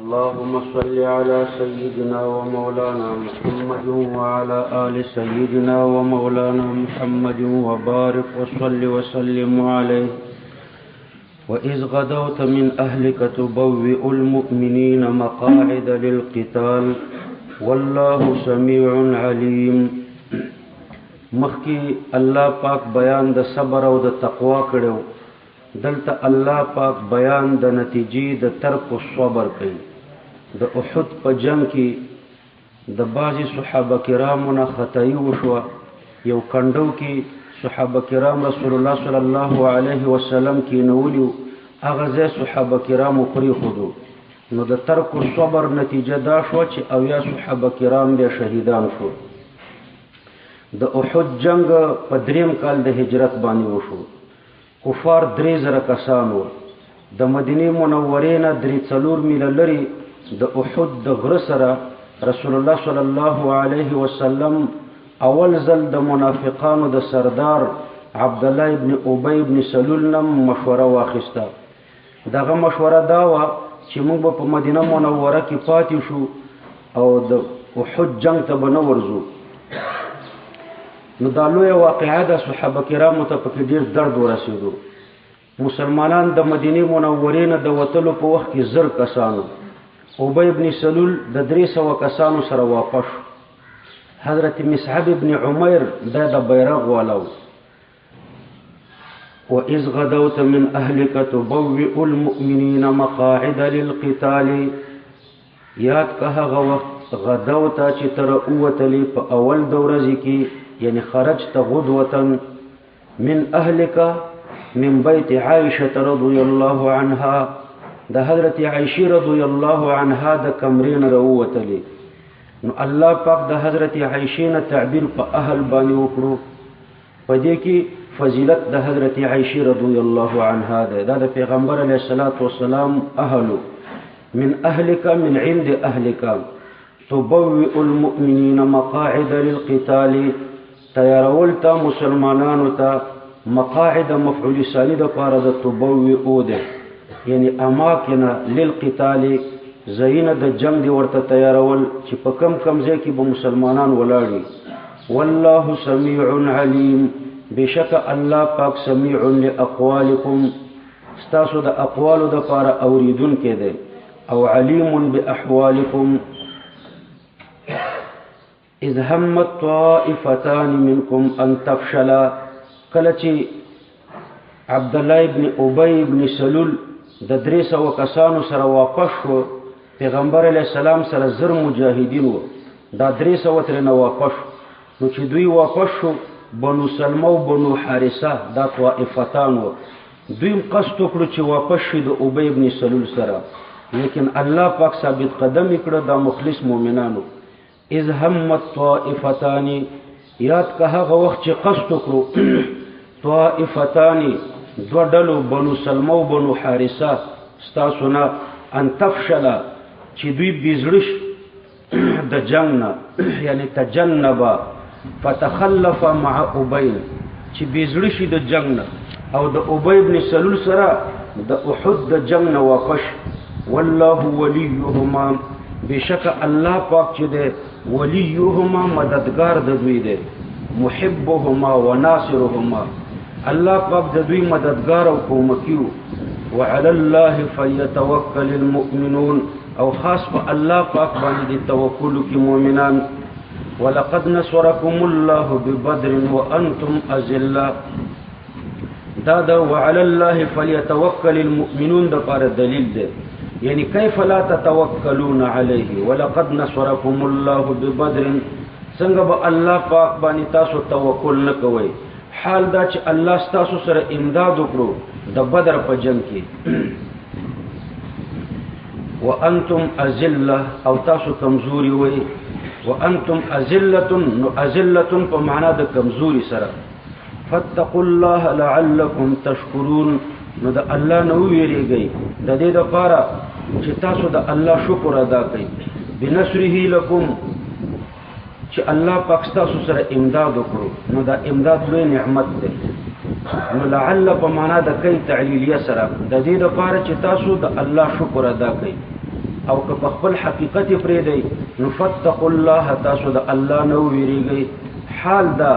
اللهم صل على سيدنا ومولانا محمد وعلى آل سيدنا ومولانا محمد وبارك وصل وسلم عليه. وإذ غدوت من أهلك تبوئ المؤمنين مقاعد للقتال والله سميع عليم. مخکی الله پاک بیان د صبر او د تقوا کړو، دلته الله پاک بیان د نتیجې د ترک الصبر کوي. د احد په جنگ کې د بعضی صحابه کرامو نه خطایی وشوه. یو کندو کې صحابه کرام رسول الله صلی الله علیه وسلم کې نولیو، هغه ځای صحابه کرامو پرېښودو. نو د ترک الصبر نتیجه دا شوه چې اویا صحابه کرام بیا شهیدان شو. د احد جنگ په 3 کال د هجرت باندې وشو. کفار 3000 کسان وو. د مدینه منورې نه 3 میله لري د احد د غره سره رسول الله صلی الله علیه وسلم اول ځل د منافقانو د سردار عبد الله ابن ابی ابن سلول نم مشوره واخیسته. دغه مشوره دا و چې موږ په مدینه منوره کې پاتې شو او د احد جنگ ته به نه ورځو. نو دا لویه واقعه د صحابه کرامو ته پکې ډېر درد ورسېدو. مسلمانان د مدینې منورې نه د وتلو په وخت کې 1000 کسانو، ابی ابن سلول د 300 کسانو سره واپس. حضرت مصعب ابن عمیر دا د بیرغ والاو. وَإِذْ غَدَوْتَ مِنْ أَهْلِكَ تُبَوِّئُ الْمُؤْمِنِينَ مَقَاعِدَ لِلْقِتَالِ. یاد که هغه وخت غدوته چې تر اوتلی په اول د ورځې کې، یعنی خرجت غدوة من أهلك من بيت عائشة رضي الله عنها. د حضرت عائشة رضي الله عنها د کمرین روتلی. نو الله پاک د حضرت عائشة نه تعبیر په اهل باندې وکړو. په دې کې فضیلت د حضرت عائشة رضي الله عنها ده. دا د پیغمبر علیه الصلاۃ والسلام اهلو. من أهلك من عند أهلك تبوئ المؤمنين مقاعد للقتال. تیارول تا مسلمانانو تا مقاعد مفعول ثانی د پاره د تبوئ ده، یعنی اماکن للقتال، زینه د جنگ دی ورته تیارول چې په کم ځای کې به مسلمانان ولاړي. والله سمیع علیم. بشک الله پاک سمیع لاقوالکم، ستاسو د اقوالو د پاره اوریدون کې ده، او علیم باحوالکم. اذ همت طائفتان منکم ان تفشلا. کله چې عبد الله ابن ابی ابن سلول د 300 کسانو سره واپس شو، پیغمبر علیه السلام سره 1000 مجاهدین وو. دا 300 تر نه واپس. نو چې دوی واپس شو، بنو سلمہ او بنو حارثه دا طائفتان وو. دوی قصد وکړو چې واپس شي د ابی ابن سلول سره، لیکن الله پاک ثابت قدم کړه د مخلص مؤمنانو. اذ همت طائفتان. یاد که هغه وخت چې قصد وکړو طائفتان، دو ډلو بنو سلمہ او بنو حارثه ستاسو نه، ان تفشلا، چې دوی بیزړش د جنگ نه، یعنی تجنبا فتخلف مع ابی، چې بیزړش د جنگ نه او د ابی ابن سلول سره د احد د جنگ نه واپس. والله ولیهما. بشک الله پاک چې ده ولیهما مددگار د دوی ده، محبهما وناصرهما. الله پاک د دوی مددگار او کومکیو. وعلى الله فليتوكل المؤمنون. او خاص په الله پاک باندې توکل کی مؤمنان. ولقد نصركم الله ببدر وانتم اذله. دا وعلى الله فليتوكل المؤمنون د پر دلیل ده، یعنی کیف لا تتوکلون علیه ولقد نصركم الله ببدر. څنګه به الله پاک باندې تاسو توکل نه کوئ، حال دا چې الله تاسو سره امداد وکړو د بدر په جنگ کې. وانتم اذله، او تاسو کمزوري وئ. وانتم اذله، نو اذله په معنا د کمزوري سره. فاتقوا الله لعلكم تشکرون. نو د الله نه ویریږئ د دې لپاره چې تاسو د الله شکر ادا کړئ. بنصره لكم، چې الله پاک تاسو سره امداد وکړو. نو دا امداد لوی نعمت ده. نو لعل په معنا د کای تعلیلیه سره د دې لپاره چې تاسو د الله شکر ادا کړئ. او که په خپل حقیقت پرې دی نو فتقوا الله تاسو د الله نو ویریږئ حال دا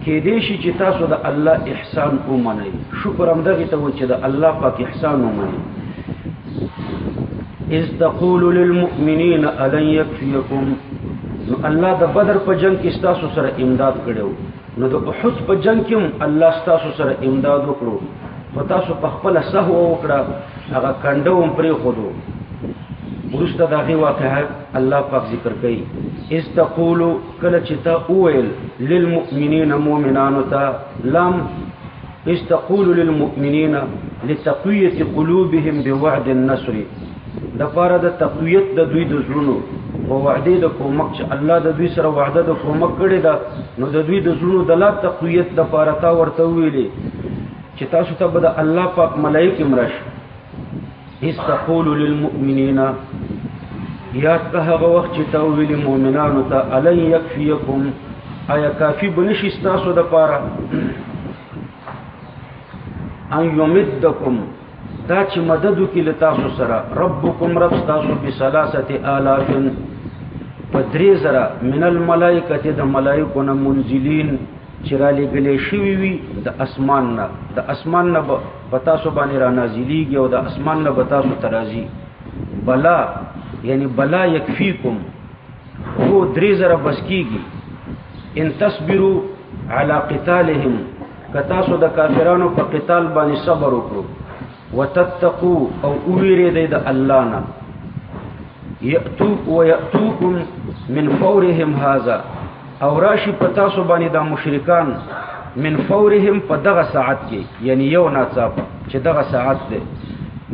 کې دې شي چې تاسو د الله احسان ومنئ شکر هم دغه ته و چې د الله پاک احسان ومنئ اذ تقول للمؤمنین الن یکفیکم نو الله د بدر په جنگ کې تاسو سره امداد کړو نو د احد په جنگ کې الله تاسو سره امداد وکړو خو تاسو په خپل سهو وکړه هغه کندوم پرې خودو ورسته دغه واقعه الله پاک ذکر کوي اذ تقول کله چې تا اویل للمؤمنین مؤمنانو ته لم اذ تقول للمؤمنین لتقویه قلوبهم بوعد النصر د پاره د تقویت د دوی د زړونو او وعده د کومک چې الله د دوی سره وعده د کومک کړی دا نو د دوی د زړونو د لا تقویت د پاره تا ورته ویلي چې تاسو ته به د الله پاک ملائکه مرش اذ تقول للمؤمنین یاد که هغه وخت چې تا ویلي مؤمنانو ته الن یکفیکم آیا کافی بنشي تاسو د پاره ان یمدکم دا چې مدد وکړي له تاسو سره ربکم رب تاسو په 3000 په 3000 من الملائکه د ملائکو نه منزلین چې را لګلې شوي وي د اسمان نه په تاسو باندې را نازلېږي او د اسمان نه به تاسو ته راځي بلا یعنی بلا یکفیکم هو 3000 بس کېږي ان تصبروا علی قتالهم که تاسو د کافرانو په قتال باندې صبر وکړو وتتقوا او اوریدئ د الله نه یاتوکم من فورهم هذا او راشي پتا سو باندې د مشرکان من فورهم په دغه ساعت کې یعنی یو ناڅاپه چې دغه ساعت ده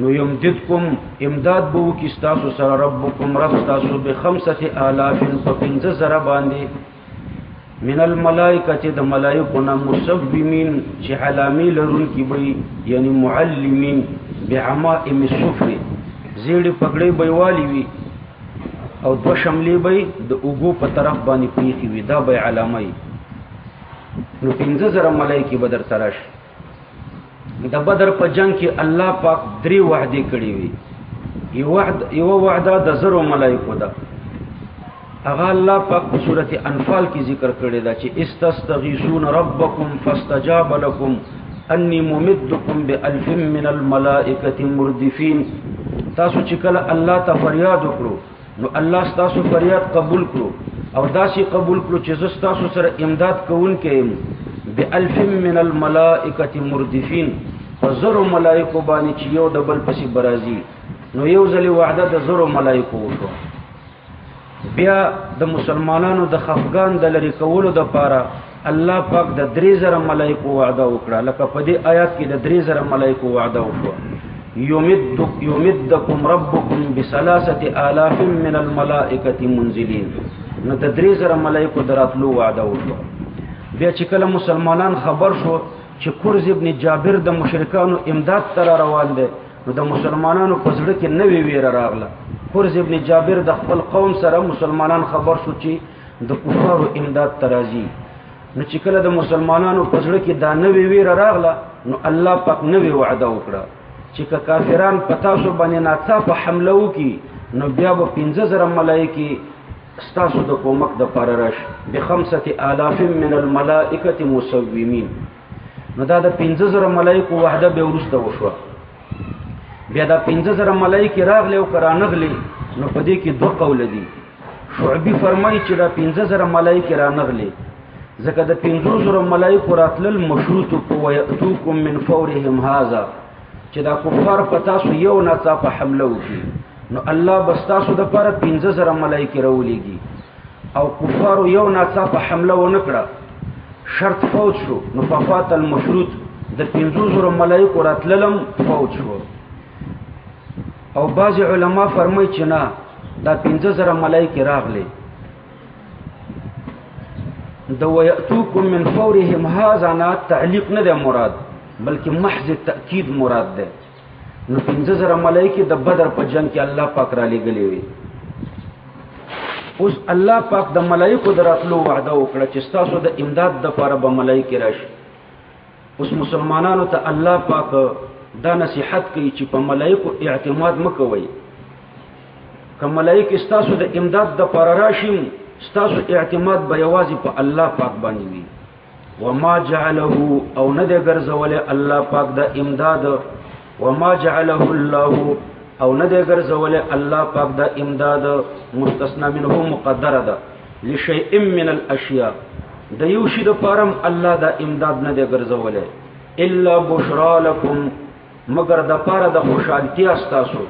نو یمددکم امداد بو کی تاسو سره ربکم رب تاسو به 5000 په 15000 باندې من الملائکه د ملائکه مصوبین چې علامې لرون کی وي یعنی معلمین بعمائم الصفر زیړ پګړې بيوالي وي او دو شملې به د اوګو په طرف باندې پیخي وي دا به علامه نو 15000 ملائکه بدر تراش د بدر په جنگ کې الله پاک 3 وعده کړی وي یو وعده د زرو ملائکه ده اغه الله پاک په سورته انفال کې ذکر کړی دا چې استستغیثون ربکم فاستجاب لكم انی ممدکم ب1000 من الملائکه مردفین تاسو چې کله الله ته فریاد وکړو نو الله تاسو فریاد قبول کړو او داسې قبول کړو چې تاسو سره امداد کوونکې ب1000 من الملائکه مردفین فزرو ملائکه باندې چې یو د بل پسې برازي نو یو ځلې وعده د زرو ملائکه وکړو بیا د مسلمانانو د خفغان د لری کولو د پاره الله پاک د 3000 ملائکه وعده وکړه لکه په دې آیات کې د 3000 ملائکه وعده وکړه یمدکم ربکم ب3000 من الملائکه منزلین نو د 3000 ملائکه دراتلو وعده وکړه بیا چې کله مسلمانان خبر شو چې قرز ابن جابر د مشرکانو امداد تر روان دي نو د مسلمانانو په زړه کې نوې ویره راغله قرز ابن جابر د خپل قوم سره مسلمانان خبر شو چې د کفارو امداد ترازی نو چې کله د مسلمانانو په زړه کې دا نوې ویره راغله نو الله پاک نوې وعده وکړه چې کافران پتا سو باندې ناڅاپه حمله وکړي نو بیا به 15000 ملائکه ستاسو د کومک د پاره راش ب5000 من الملائکه مسومین نو دا د 15000 ملائکه وحده به ورسته وشو بیا دا 15000 ملائکه راغله او کرانغلي نو په دې کې دوه قول دي شعبی فرمایي چې دا 15000 ملائکه رانغلي ځکه د 15000 ملائکه راتلل مشروط کو یاتوکم من فورهم هذا چې دا کفار پتا سو یو ناڅاپه حمله وکړي نو الله بس تاسو د پاره 15000 ملائکه راولېږي او کفار یو ناڅاپه حمله ونکړه شرط فوت شو نو ففات المشروط د 15000 ملائکه راتللم فوت شو او بعض علما فرمایي چې نه دا 15000 ملائکه راغلي د وياتوکم من فورهم هذا نه تعلیق نه ده مراد بلکې محض تاکید مراد ده نو 15000 ملائکه د بدر په جنگ کې الله پاک را لګلې وي اوس الله پاک د ملائکه دراتلو وعده وکړه چې تاسو د امداد د لپاره به ملائکه راشي اوس مسلمانانو ته الله پاک دا نصیحت کوي چې په ملائکه اعتماد مکوئ که ملائک ستاسو د امداد د پاره راشي ستاسو اعتماد به یوازې په الله پاک باندې وي وما جعله او نه دی ګرځولی الله پاک د امداد وما جعله الله او نه دی ګرځولی الله پاک د امداد مستثنا منه مقدره ده لشیء من الاشیاء د یو شي د پاره الله د امداد نه دی ګرځولی الا بشرا لكم مگر د پاره د خوشحالتیا ستاسو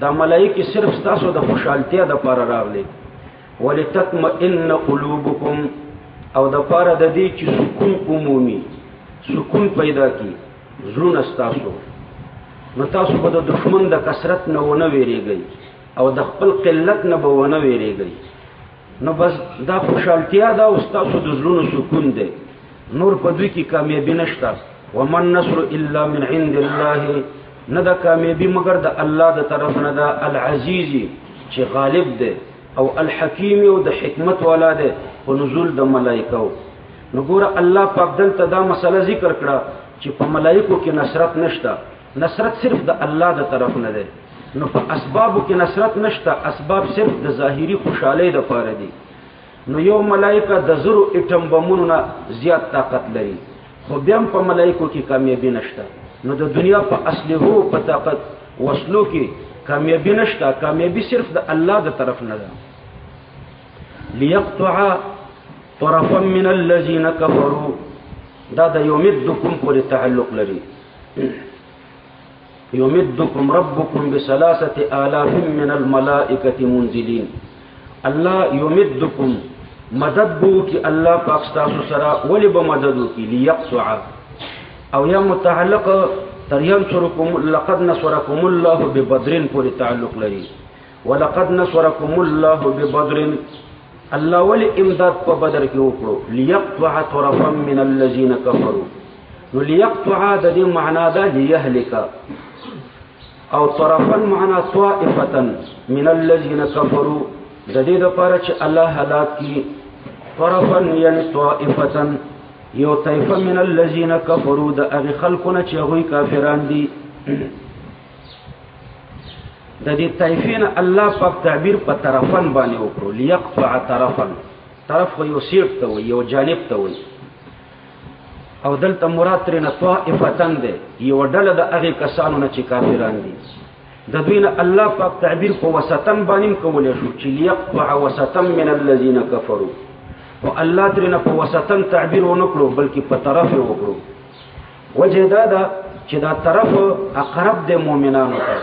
دا ملائکه صرف ستاسو د خوشحالتیا د پاره راغلي ولتطمئن قلوبكم او د پاره د دې چې سکون عمومي سکون پیدا کی زړه ستاسو نو تاسو به د دشمن د کثرت نه ونه ویریږئ او د خپل قلت نه به ونه ویریږئ نو بس دا خوشحالتیا دا او ستاسو د زړونو سکون دی نور په دوی کې کامیابی نشته ومن نصر الا من عند الله نه دا کامیابی مگر د الله د طرف نه ده العزیز چې غالب دی او الحکیم او د حکمت والا دی په نزول د ملائکو نو ګوره الله پاک دلته دا مسله ذکر کړه چې په ملائکو کې نصرت نشته نصرت صرف د الله د طرف نه ده نو په اسبابو کې نصرت نشته اسباب صرف د ظاهری خوشحالۍ د پاره دي نو یو ملائکه د زرو اټم بمونو نه زیات طاقت لري خو بیا په ملائکو کې کامیابی نشته نو د دنیا په اسلحو په طاقت وسلو کې کامیابی نشته کامیابی صرف د الله د طرف نه ده ليقطع طرفا من الذين كفروا دا يمدكم پورې تعلق لري يمدكم ربكم بثلاثه آلاف من الملائكه منزلين الله يمدكم مدد بو کی الله پاک تاسو سره ولی به مدد کی ليقطع او یا متعلق ترينصركم لقد نصركم الله ببدر پورې تعلق لري ولقد نصركم الله ببدر الله ولی امداد په بدر کې وکړو ليقطع طرفا من الذين كفروا نو ليقطع د دې معنا ده ليهلك او طرفا معنا طائفه من الذين كفروا د دې لپاره چې الله هلاک کی طرفا یعنی طائفه یو طائفه من الذين كفروا د هغه خلقونه چې هغوی کافران دي د دې طائفین الله پاک تعبیر په طرفن باندې وکړو ليقطع طرفا طرف خو یو سیټ ته وي یو جانب ته وي او دلته مراد ترنه طائفتن ده یو ډله د هغه کسانو نه چې کافران دي د دوی نه الله پاک تعبیر په وسطن باندې کولای شو چې ليقطع وسطا من الذين كفروا او الله ترنه په وسطن تعبیر ونکړو بلکې په طرف وکړو وجه دا ده چې دا طرف اقرب د مؤمنانو ته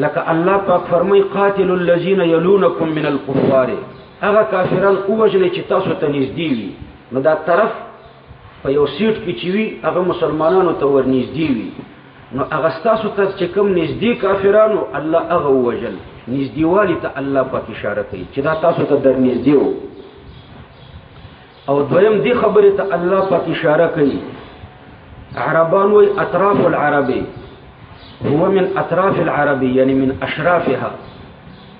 لکه الله پاک فرمای قاتل الذين يلونكم من الكفار هغه کافران اوجنه چې تاسو ته نږدې وي نو دا طرف په یو سیټ کې چې وي هغه مسلمانانو ته ورنږدې وي نو هغه تاسو ته چې کوم نږدې کافرانو الله هغه وجل نږدېوالي ته الله پاک اشاره کوي چې دا تاسو ته در نږدې وو او دویم دی خبره ته الله پاک اشاره کوي عربان وي اطراف العربي هو من اطراف العربي يعني من اشرافها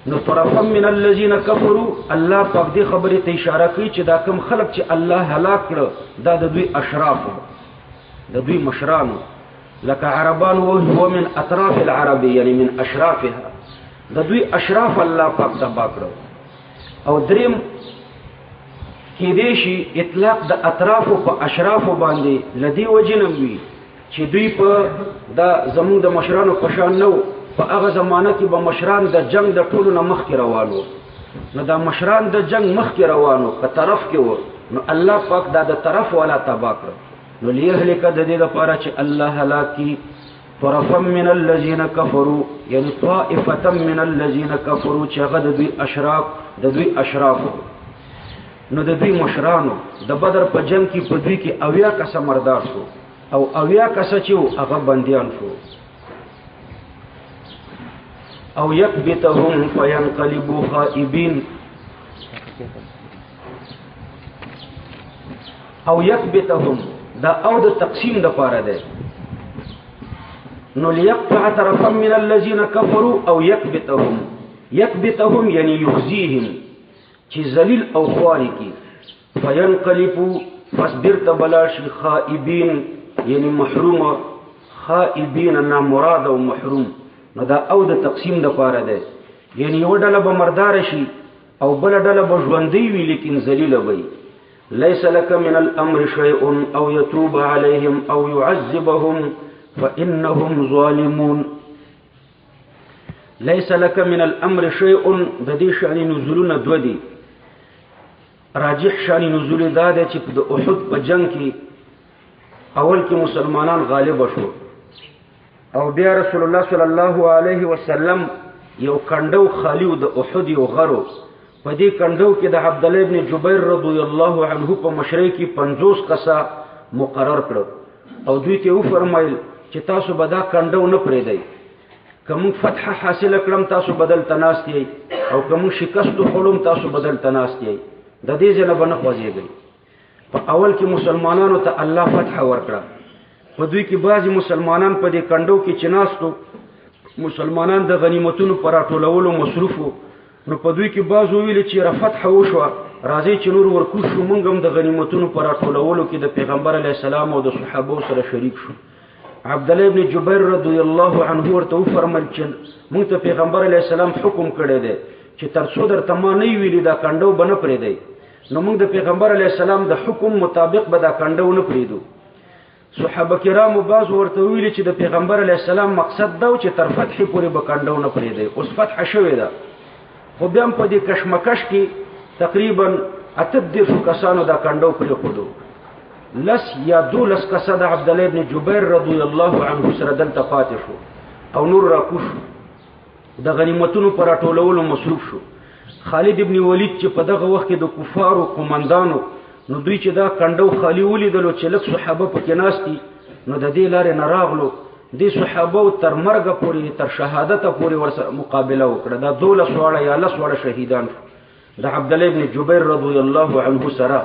نو طرفا من الذين كفروا الله پاک دی خبره ته اشاره کوي چې دا کوم خلق چې الله هلاک کړ دا د دوی اشراف د دوی مشرانو لکه عربان هو من اطراف العربي يعني من اشرافها د دوی اشراف الله پاک تبا کړ او دریم کې دې شي اطلاق د اطراف په اشراف باندې لدی وجنم وی چې دوی په دا زموږ د مشرانو په شان نو په هغه زمانه کې به مشران د جنگ د ټولو نه مخکې روانو نو دا مشران د جنگ مخکې روانو په طرف کې و نو الله پاک دا د طرف والا تبا کړ نو ليهلك د دې لپاره چې الله هلاکی طرفا من الذين كفروا يعني طائفه من الذين كفروا چې هغه د دوی اشراف د دوی اشراف نو د دوی مشرانو د بدر په جنگ کې په دوی کې اویا کسه مردار شو او اویا کسه چې هغه بنديان شو او يكبتهم فينقلبوا خائبين او يكبتهم دا او د تقسیم د پاره ده نو ليقطع طرفا من الذين كفروا او يكبتهم يعني يخزيهم چې ذلیل او خواري کی فينقلبوا فاصبر تبلاش خائبين يعني محروم خائبين نه مراد او محروم نو دا او د تقسیم د پاره ده یعنی یو ډله به مردار شي او بل ډله به ژوندۍ وي لیکن ذلیله وي. ليس لك من الامر شيء او يتوب عليهم او يعذبهم فانهم ظالمون. ليس لك من الامر شيء د دې شان نزولونه دو دي. راجح شان نزول دا دی چې د احد په جنگ کې اول کې مسلمانان غالب شو او بیا رسول الله صلی الله علیه وسلم یو کندو خالیو د احد یو غرو په دې کندو کې د عبد الله ابن جبیر رضی الله عنه په مشرۍ کې 50 کسا مقرر کړ او دوی ته و فرمایل چې تاسو به دا کندو نه پرېږدئ، کوم فتح حاصل کړم تاسو بدل تناستئ او کوم شکست خورم تاسو بدل تناستئ، د دې ځنه بنه خوځېږي. په اول کې مسلمانانو ته الله فتح ورکړه، په دوی کې بعضی مسلمانان په دې کندو کې چناستو، مسلمانان د غنیمتونو پر راټولولو مصروفو، نو په دوی کې بعض ویل چې را فتح وشوه راځي چې نور ورکو شو مونږ هم د غنیمتونو پر راټولولو کې د پیغمبر علیه السلام او د صحابه سره شریک شو. عبد الله ابن جبیر رضی الله عنه ورته وفرمایل چې مونږ ته پیغمبر علیه السلام حکم کړی دی چې تر څو درته ما نه ویلي دا کندو به نه پرېږدئ، نو موږ د پیغمبر علیه السلام د حکم مطابق به دا کندو نه پرېږدو. صحابه کرامو بعض ورته ویلي چې د پیغمبر علیه السلام مقصد دا و چې تر فتحې پورې به کندو نه پرېږدئ، اوس فتح شوې ده. خو بیا هم په دې کشمکش کې تقریبا 38 کسانو دا کندو پرېښودو. 10 یا 12 کسه د عبد الله ابن جبیر رضی الله عنه سره دلته پاتې شو او نور راکوش د غنیمتونو پر راټولولو مصروف شو. خالد ابن ولید چې په دغه وخت کې د کفارو قومندانو، نو دوی چې دا کندو خالی ولیدلو چې لږ صحابه پکې ناستي، نو د دې لارې نه راغلو. دې صحابه تر مرګه پورې تر شهادته پورې ورسره مقابله وکړه. دا 12 واړه یا 10 واړه شهیدان د عبد الله ابن جبیر رضی الله عنه سره.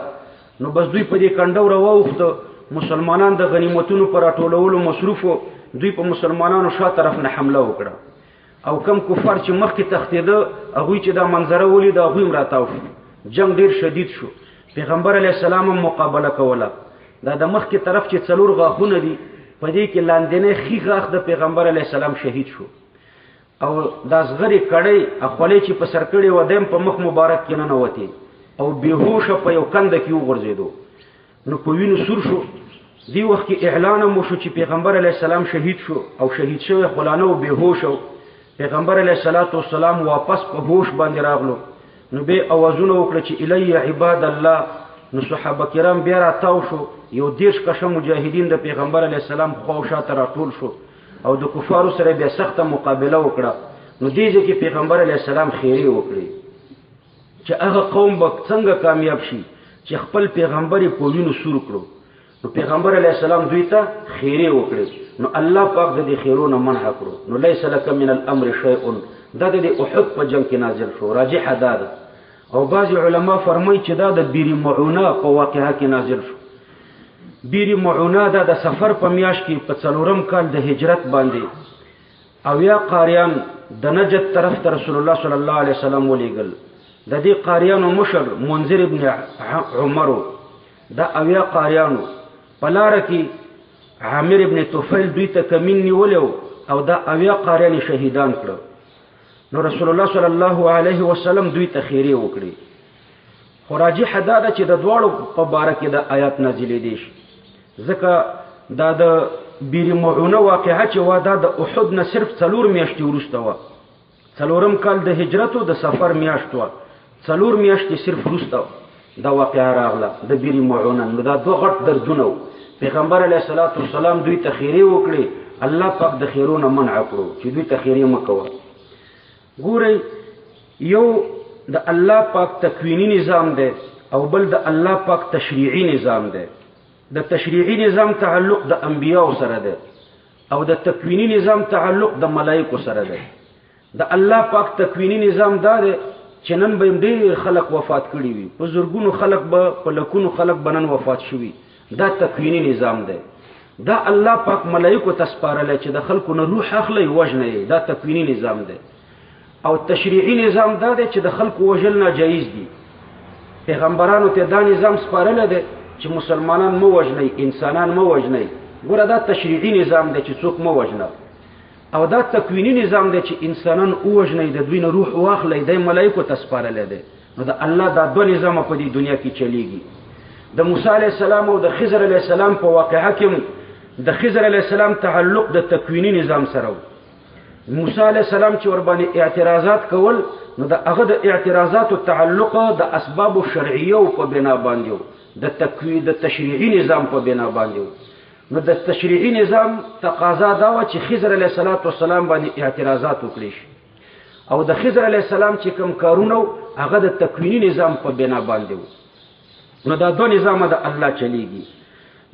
نو بس دوی په دې کندو راووخته، مسلمانان د غنیمتونو پر راټولولو مصروفو، دوی په مسلمانانو شا طرف نه حمله وکړه او کم کفار چې مخکې تښتېده هغوی چې دا منظره ولیده هغوی هم راتاو شو. جنگ ډیر شدید شو، پیغمبر علیه السلام هم مقابله کوله. دا د مخکې طرف چې 4 غاښونه دي په دې کې لاندنی ښي غاښ د پیغمبر علیه السلام شهید شو او دا صغرې کړۍ خولۍ چې په سر کړې وه دیم په مخ مبارک کې ننوتې او بېهوشه په یو کنده کې وغورځېدو. نو په وینو سور شو. دې وخت کې اعلان هم وشو چې پیغمبر علیه السلام شهید شو او شهید شوی خو لا نه و، بېهوشه و. پیغمبر علیه السلام واپس په هوش باندې راغلو. نو به اوازونه وکړه چې الی عباد الله. نو صحابه کرام بیا راتاو شو، یو 10 کسه مجاهدین د پیغمبر علیه السلام خوا شاته راټول شو او د کفارو سره بیا سخته مقابله وکړه. نو دې ځکه پیغمبر علیه السلام خیری وکړي چې هغه قوم به څنګه کامیاب شي چې خپل پیغمبر یې په وینو سور کړو. نو پیغمبر علیه السلام دوی ته خیری وکړي، نو الله پاک د دې خیرونو منع کړو. نو لیس لک من الامر شیء، دا د احد په جنگ کې نازل شو. راجح دا ده او بعض علما فرمایي چې دا د بیر معونه په واقعه کې نازل شو. بیر معونه دا د سفر په میاشت کې په 4م کال د هجرت باندې او یا قاریان د نجد طرف ته رسول الله صلی الله علیه وسلم ولېږل. د دې قاریانو مشر منذر ابن عمرو، دا اویا قاریانو په لاره کې عامر ابن طفیل دوی ته کمین نیولی او دا اویا قاریان شهیدان کړه. نو رسول الله صلی الله علیه وسلم دوی ته خیری وکړي. خو راجح دا ده چې د دواړو په باره کې د آیات نازلېدې شي، ځکه دا د بیر معونه واقعه چې وه دا د احد نه صرف 4 میاشتې وروسته وه. 4م کال د هجرت او د سفر میاشت وه، 4 میاشتې صرف وروسته دا واقعه راغله د بیر معونه. نو دا 2 غټ دردونه و. پیغمبر علیه السلام دوی ته خیری وکړي، الله پاک د خیرونه منع کړو چې دوی ته خیری مه کوه. ګورئ، یو د الله پاک تکوینی نظام دی او بل د الله پاک تشریعی نظام دی. د تشریعی نظام تعلق د انبیاء سره دی او د تکوینی نظام تعلق د ملائکو سره دی. د الله پاک تکوینی نظام دا دی چې نن به ډېر خلق وفات کړي وي، په زرګونو خلق به په لکونو خلق به نن وفات شوي. دا تکوینی نظام دی. دا الله پاک ملائکو ته سپارلی چې د خلکو نه روح اخلي وژنه یې. دا تکوینی نظام دی. او تشریعی نظام دا دی چې د خلکو وژل ناجایز دي. پیغمبرانو ته دا نظام سپارلی دی چې مسلمانان مه وژنئ، انسانان مه وژنئ. ګوره دا تشریعی نظام دی چې څوک مه وژنه. او دا تکوینی نظام دی چې انسانان ووژني د دوی نه روح واخلي د ملائکو ته سپارلی دی نو د الله دا دوه نظام په دې دنیا کې چلیږي د موسی علیه السلام او د خضر علیه السلام په واقعه کې د خضر علیه السلام تعلق د تکوینی نظام سره و موسی علیه السلام چې ور باندې اعتراضات کول نو د هغه د اعتراضاتو تعلق د اسباب شرعیه په بنا باندې د تشریعي نظام په بنا باندې نو د تشریعي نظام تقاضا دا و چې خضر علیه السلام باندې اعتراضات وکړي شي او د خضر علیه السلام چې کوم کارونه هغه د تکوینی نظام په بنا باندې نو دا دوه نظام د الله چلیږي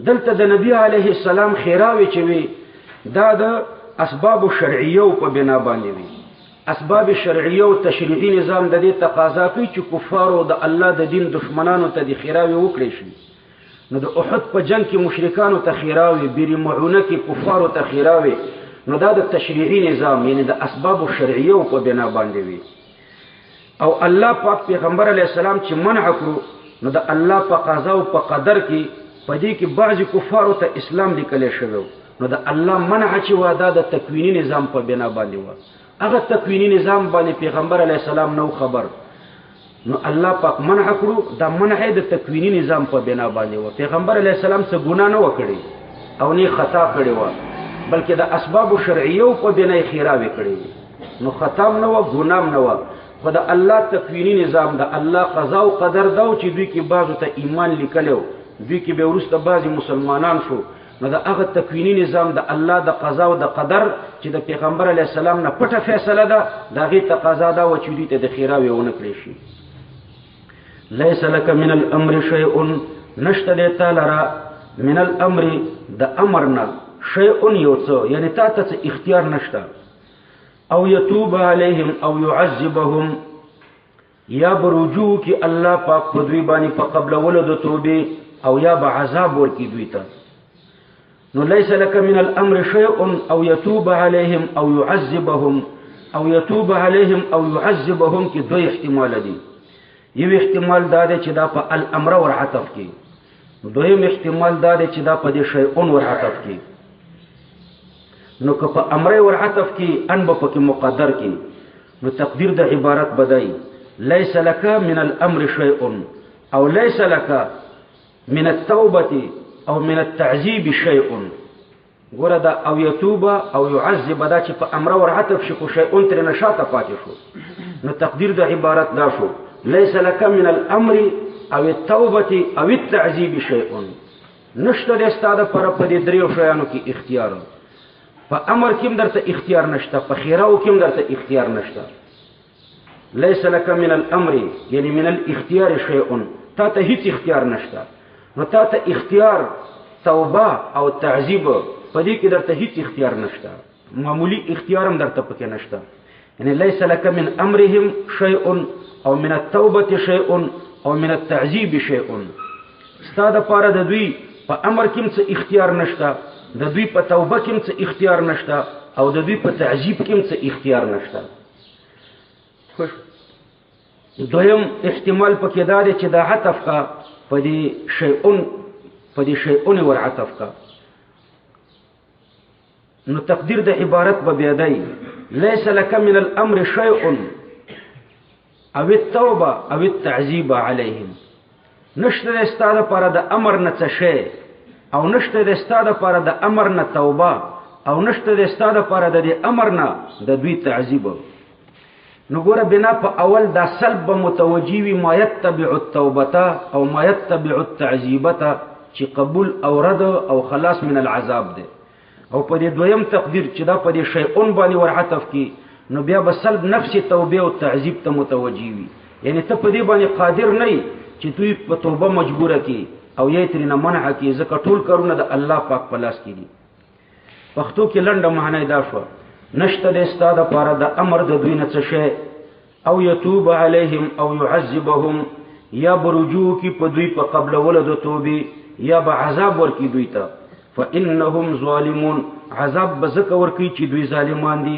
دلته د نبی علیه السلام خیراوي چې وي دا د اسباب شرعیه په بنا باندې وي اسباب شرعیه او تشریعي نظام د دې تقاضا کوي چې کفارو د الله د دین دشمنانو ته د خیراوي وکړي شي نو د احد په جنگ کې مشرکانو ته خیراوي بیر معونه کې کفارو ته خیراوي نو دا د تشریعي نظام یعنی د اسباب شرعیه په بنا باندې وي او الله پاک پیغمبر علیه السلام چې منع کړو نو د الله په قضا او په قدر کې پدې کې بعضی کفارو ته اسلام لیکل شوی نو د الله منع چې واده د تکوینی نظام په بنا باندې و هغه تکوینی نظام باندې پیغمبر علیه السلام نو خبر نو الله پاک منع کړو دا منع د تکوینی نظام په بنا باندې و پیغمبر علیه السلام څه ګناه نه وکړي او نه خطا کړی و بلکې د اسباب شرعیه په بنا خیراوي کړی نو خطا نه و ګناه نه و خو د الله تکوینی نظام د الله قضا او قدر دا چې دوی کې بعضو ته ایمان لیکلو دوی کې به ورسته بعضی مسلمانان شو نو د هغه تکوینی نظام د الله د قضا او د قدر چې د پیغمبر علیه السلام نه پټه فیصله ده د هغې تقاضا ده چې دوی ته د خیراوي ونه کړی شي لیس لک من الامر شیء نشته دی تا لره من الامر د امر نه شیء یو څه یعنی تا ته اختیار نشته او یتوب علیهم او یعذبهم یا برجوع کی الله پاک په دوی باندې په قبل ولود توبه او یا به عذاب ورکی دوی ته نو لیس لك من الامر شیء او یتوب علیهم او یعذبهم او یتوب علیهم او یعذبهم کی دوی احتمال دي یو احتمال دا دی چې دا په الامر ور عطف کی دویم احتمال دا دی چې دا په دې شیء ور عطف کی نو که په امر ور عطف کی ان په کې مقدر کی نو تقدیر د عبارت بدای لیس لك من الامر شیء او لیس لك من التوبه او من التعذيب شيء ورد او يتوب او يعذب دا چې په امر ور عطف شي کو شیء تر نشاته پاتې شو نو تقدیر د عبارت دا شو ليس لك من الامر او التوبه او التعذيب شيء نشته د استاده پر په دې دریو شیانو کې اختیار په امر کې درته اختیار نشته په خیراو کې درته اختیار نشته ليس لك من الامر یعنی من الاختيار شيء تا ته هیڅ اختیار نشته نو تا ته اختیار توبه او تعذیب په دې کې درته هیڅ اختیار نشته معمولی اختیار هم درته پکې نشته یعنی ليس لك من امرهم شيء او من التوبه شيء او من التعذيب شيء ستاده پاره د دوی په امر کې څه اختیار نشته د دوی په توبه کې څه اختیار نشته او د دوی په تعذیب کې څه اختیار نشته خوش دویم احتمال پکې دا دی چې دا عطف کا په دې شیء ور عطف کا نو تقدیر د عبارت به بیا دی ليس لك من الامر شيء او التوبه او التعذيب عليهم نشته د استاده پر د امر نه څه شی او نشته د استاده پر د امر نه توبه او نشته د استاده پر د امر نه د دوی تعذيب نو ګوره بنا په اول دا سلب متوجیوی ما یتبع التوبه او ما یتبع التعذيبه چې قبول او رد او خلاص من العذاب ده او په دې دویم تقدیر چې دا په دې شیء باندې ور عطف کی نو بیا به سلب نفس توبه او تعذيب ته متوجیوی یعنی ته په دې باندې قادر نه چې دوی په توبه مجبوره کی او یې ترنه منع کی ځکه ټول کارونه د الله پاک په لاس کې دي پښتو کې لنډه معنی دا شو نشته د استاده پاره د امر د دوی نه څه شی او یتوب علیهم او يعذبهم یا برجوع کی په دوی په قبل ولد توبه یا به عذاب ورکی دوی ته فانهم ظالمون عذاب بزک ورکی چې دوی ظالمان دي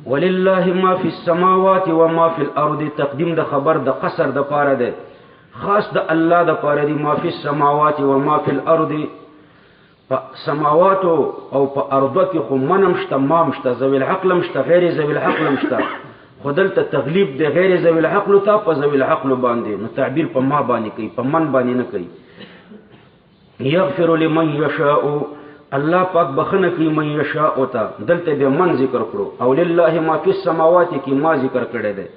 ولله ما فی السماوات و ما فی الارض تقدیم د خبر د قصر د پاره ده خاص د الله د پاره دي ما فی السماوات و ما فی الارض په سماواتو او په ارضو کې خو منم شته مام شته ذوی العقل هم شته غیر ذوی العقل هم شته خو دلته تغلیب د غیر ذوی العقل ته په ذوی العقل باندې نو تعبیر په ما باندې کوي په من باندې نه کوي یغفر لمن یشاء الله پاک بخنه کوي من یشاء ته دلته به من ذکر کړو او لله ما فی السماوات کې ما ذکر کړی دی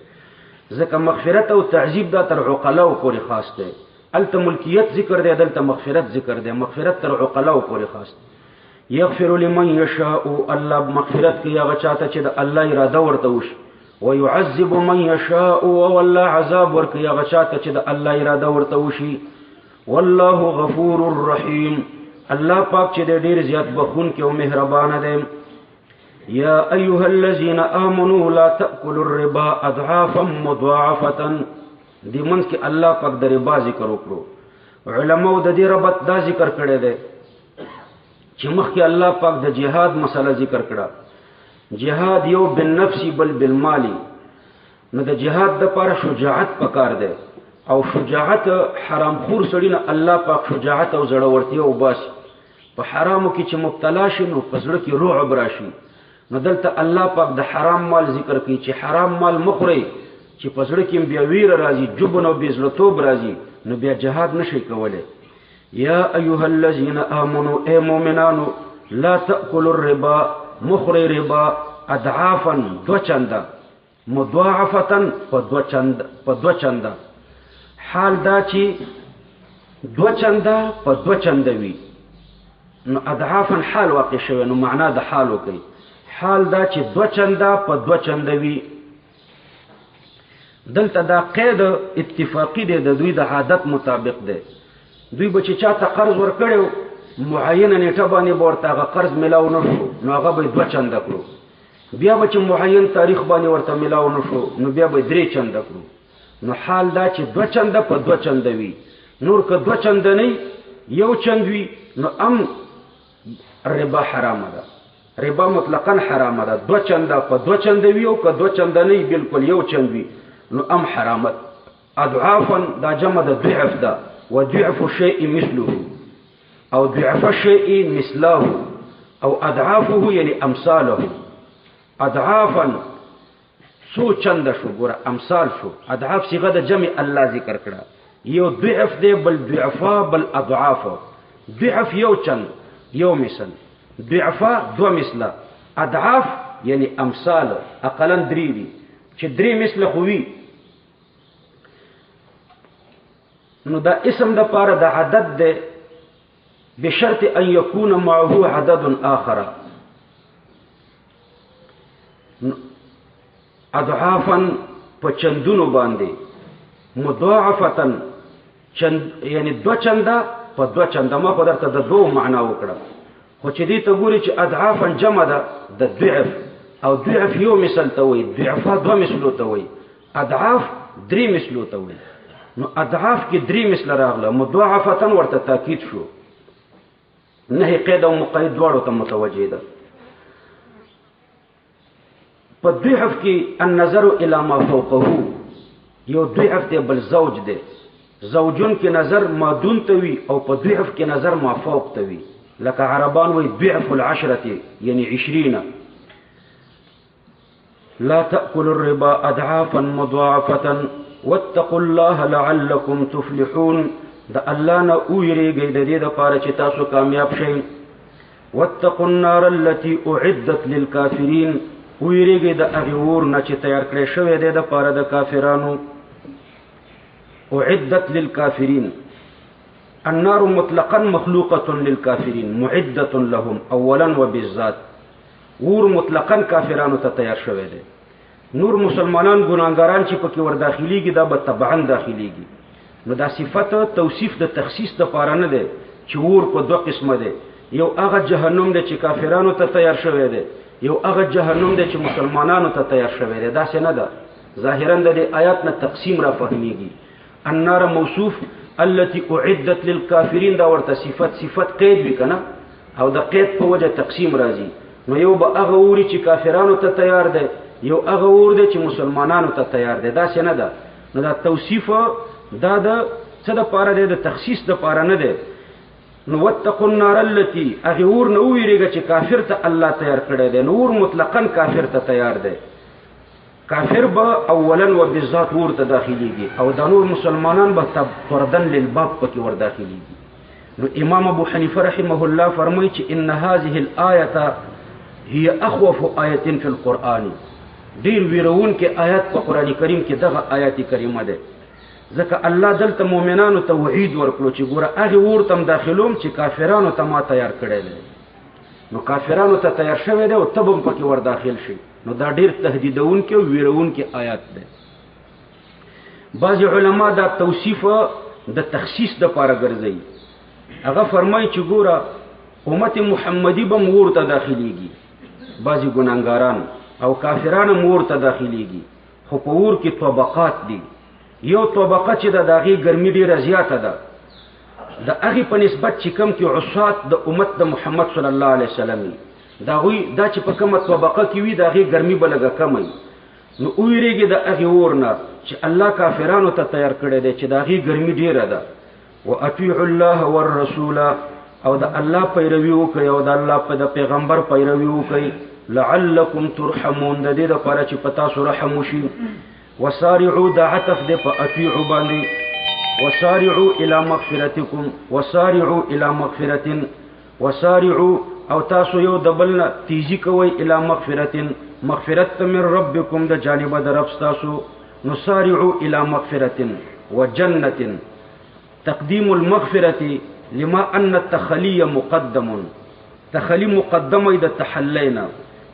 ځکه مغفرت او تعذیب دا تر عقلاو پورې خاص دی الته ملکیت ذکر دی دلته مغفرت ذکر دی مغفرت تر عقلاو پورې خاص دی یغفر لمن یشاء الله مغفرت کوي هغه چاته چې د الله اراده ورته وشي ويعذب من يشاء والله عذاب ورکوي هغه چاته چې د الله اراده ورته وشي والله غفور رحیم الله پاک چې ډیر زیات بخون کې او مهربان دی یا ایها الذين آمنوا لا تأكلوا الربا اضعافا مضاعفه دې منځ کې الله پاک د ربا ذکر وکړو علماء د دې ربط دا ذکر کړی دی چې مخکې الله پاک د جهاد مسله ذکر کړه جهاد یو بالنفس بل بالمال نو د جهاد د لپاره شجاعت پکار دی او شجاعت حرام خور سړی نه الله پاک شجاعت او زړورتیا او باسي په حرامو کې چې مبتلا شي نو په زړه کې رعب راشي نو دلته الله پاک د حرام مال ذکر کوي چې حرام مال مخوري چې په زړه کې بیا ویر راځي جبن او بزړتوب راځي نو بیا جهاد نشي کولای یا ایها الذين آمنوا اے مؤمنانو لا تأكلوا الربا مخری ربا اضعافا دو چنده مضاعفتا په دو چنده حال دا چې دو چنده په دو چنده وي نو اضعافا حال واقع شوی نو معنا د حال وکي حال دا چې دو چنده په دو چنده وي دلته دا قید اتفاقی دی د دوی د عادت مطابق دی دوی به چې چاته قرض ورکړو معینه نیټه باندې ورته هغه قرض ملاو نه شو نو هغه به دو چنده کړو بیا به چې معین تاریخ باندې ورته ملاو نه شو نو بیا به درې چنده کړو نو حال دا چې دو چنده په دو چنده وي نور که دو چنده نه یو چند وي نو ربا حرامه ده ربا مطلقاً حرامه ده دو چنده په دو چنده وي او که دو چنده نه بالکل یو چند وي نو حرامه اضعافا دا جمع د ضعف ده وضعف الشيء مثله او ضعف الشيء مثله او اضعافه یعنی امثاله اضعافا سو چند شو ګوره امثال شو اضعاف صيغه د جمع الله ذکر کړه یو ضعف دی بل ضعفا بل اضعاف ضعف یو چند یو مثل ضعفا دو مثله اضعاف یعنی امثال اقلا درې دي چې درې مثله خو وي نو دا اسم د پاره د عدد ده بشرط ان يكون معه عدد آخر اضعافا په چندونو باندې مضاعفتا چند یعنی دو چنده په دو چنده ما په درته د دوه معنا وکړه خو چې دې ته ګوري چې اضعافا جمع ده د ضعف او ضعف یو مثل ته وي ضعفا دو مثلو ته وي اضعاف درې مثلو ته وي نو اضعاف کې درې مثل راغله مضاعفتا ورته تاکید شو نه قید او مقید دواړو ته متوجه ده په ضعف کې النظر الى ما فوقه یو ضعف دی بل زوج دی زوجون کې نظر ما دون ته وي او په ضعف کې نظر ما فوق ته وي لکه عربان وي ضعف العشره یعنی 20 لا تأكلوا الربا اضعافا مضاعفه واتقوا الله لعلكم تفلحون د الله نه ویریږئ د دې لپاره چې تاسو کامیاب شئ واتقوا النار التي اعدت للكافرين ویریږئ د هغه اور نه چې تیار کړی شوی دی د لپاره د کافرانو اعدت للكافرين النار مطلقا مخلوقه للكافرين معده لهم اولا وبالذات اور مطلقاً کافرانو ته تیار شوی دی نور مسلمانان ګناګاران چې پکې ور داخليږي دا به تبعاً داخليږي نو دا صفت توصیف د تخصیص د پاره نه دی چې اور په دوه قسمه دی یو هغه جهنم دی چې کافرانو ته تیار شوی دی یو هغه جهنم دی چې مسلمانانو ته تیار شوی دی دا څه نه ده ظاهراً د آیات نه تقسیم را فهميږي النار موصوف التي اعدت للكافرين دا ورته صفت قید وکنه او د قید په وجه تقسیم راځي نو یو به هغه اوري چې کافرانو ته تیار دی یو هغه اور دی چې مسلمانانو ته تیار دی دا څه نه ده نو دا توصیف دا د څه د پاره دی د تخصیص د پاره نه دی نو واتقوا النار التي هغه اور نه ویریږي چې کافر ته الله تیار کړی دی. نور مطلقاً کافر ته تیار دی. کافر به اولا و بالذات ور ته داخليږي او د نور مسلمانان به طردن للباب پکې ور داخليږي. نو امام ابو حنیفه رحمه الله فرمایي چې ان هذه الايه هي اخوف آیه فی القرآن. ډیر ویرون کې آیات په قران کریم کې دغه آیات کریمه ده. ځکه الله دلته مؤمنانو ته وعید ورکړو چې ګوره هغه ورته داخلوم چې کافرانو ته ما تیار کړی دی. نو کافرانو ته تیار شوی دی او تبم پکې ور داخل شي. نو دا ډیر تهدیدون کې او ویرون کې آیات ده. بعض علما دا توصیف د تخصیص د پاره ګرځي. هغه فرمایي چې ګوره امت محمدی به مور ته داخليږي، بعضی ګناګاران او کافرانو مور ته داخليږي، خو په ور کې طبقات دي. یو طبقه چې د داغي ګرمي ډیره زیاته ده، د هغه په نسبت چې کم کې عصات د امت د محمد صلی الله علیه وسلم دا چې په کومه طبقه کې وي داغي ګرمي بلګه کمي. نو ویریږي د هغه ورنه چې الله کافرانو ته تیار کړی دی چې داغي ګرمي ډیره ده. واطيعوا الله والرسول او د الله پیروي وکړي او د الله په پیغمبر پیروي وکړي لعلکم ترحمون، د دې لپاره چې پتا سره رحم وشي. وسارعوا د عطف د په اطيعوا باندې وسارعوا الى مغفرتكم وسارعوا الى مغفرة وسارعوا او تاسو یو دبلنا تیزی کوي الى مغفرت من ربكم د جانب د رب تاسو. نسارعوا الى مغفرة وجنة. تقديم المغفرة لما ان التخلي مقدم، تخلی مقدمه د تحلینا.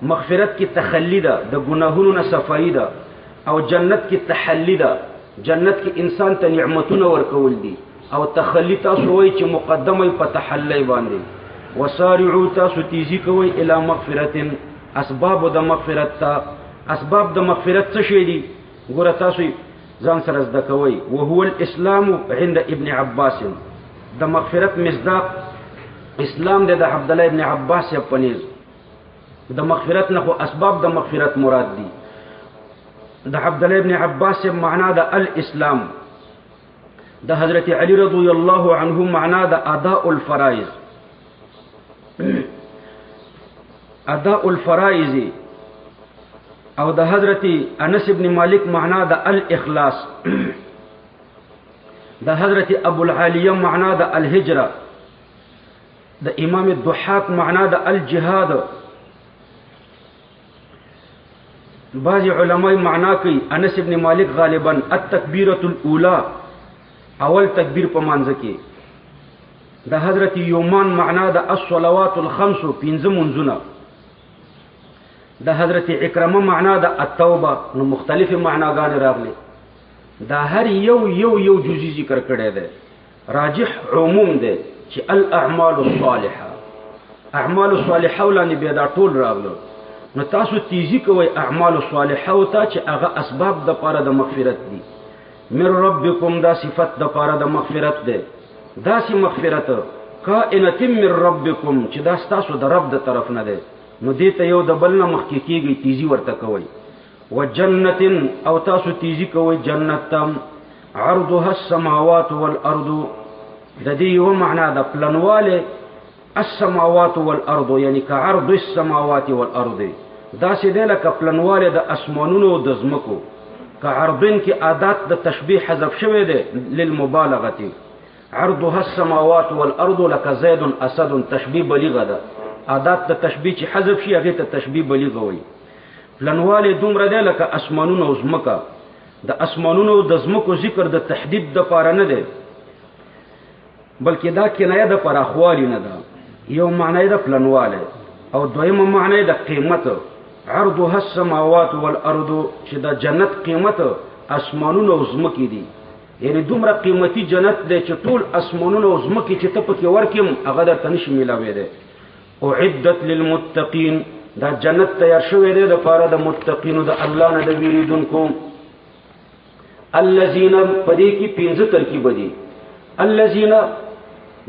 مغفرت کی تخلی ده د گناهونو نه صفائی ده او جنت کی تحلی ده، جنت کی انسان ته نعمتونه ورکول دي او تخلی تاسو وای چې مقدمه په تحلی باندې. وسارعوا تاسو تیزی کوي الی مغفرت، اسباب د مغفرت ته. اسباب د مغفرت څه شي دي ګوره تاسو ځان سره زده کوي. وهو الاسلام عند ابن عباس، د مغفرت مصداق اسلام د عبد الله ابن عباس یا پنیز د مغفرت نه خو اسباب د مغفرت مراد دي. د عبد الله ابن عباس معنا د الاسلام، د حضرت علی رضی الله عنه معنا د اداء الفرائض، اداء الفرائض. او د حضرت انس ابن مالک معنا د الاخلاص، د حضرت ابو العالیه معنا د الهجره، د امام الضحاک معنا د الجهاد. بعض علماء معنا کوي انس ابن مالک غالبا التکبیرۃ الاولى، اول تکبیر په مانځ کې. د حضرت یومان معنا د الصلوات الخمس، پنځه منځونه. د حضرت اکرمه معنا د التوبه. نو مختلف معناګان راغلي، دا هر یو جزئی ذکر کړی دی. راجح عموم دی چې الاعمال الصالحه، اعمال الصالحه ولانه به دا ټول راغلو. نو تاسو تیزی کوي اعمال الصالحه او ته چې هغه اسباب د پاره د مغفرت دي. من ربکم دا صفت د پاره د مغفرت ده، دا سی مغفرت کائنه من ربکم چې دا تاسو د رب د طرف نه ده. نو دې ته یو د بل نه مخکې کیږي تیزی ورته کوي. وجنة او تاسو تیزی کوي جنت تم عرضها السماوات والارض، د دې یو معنا د پلنواله السماوات والارض یعنی كعرض السماوات والارض، دا سې ده لکه پلنواله د اسمانونو او د ځمکو. كعرضن کې عادت د تشبیه حذف شوی ده للمبالغه. عرضها السماوات والارض لك زيد اسد، تشبیه بلیغه ده. عادت د تشبیه چې حذف شي هغه ته تشبیه بلیغه وي. پلنواله دومره ده لکه اسمانونو او ځمکه. د اسمانونو او د ځمکو ذکر د تحدید د پاره نه ده، بلکې دا کنایه د پراخوالی نه ده. یو معنی د پلنواله او دویمه معنی د قیمت. عرضها السماوات والارض چې د جنت قیمت اسمانونو او ځمکې دي، یعنی دومره قیمتي جنت دی چې ټول اسمانونو او ځمکې چې ته پکې ورکیم هغه درته نشي میلاوی دی. اعدت للمتقین، دا جنت تیار شوی دی د پاره د متقینو د الله نه د ویریدونکو. الذین پدې کې پنځه ترکیب دي. الذین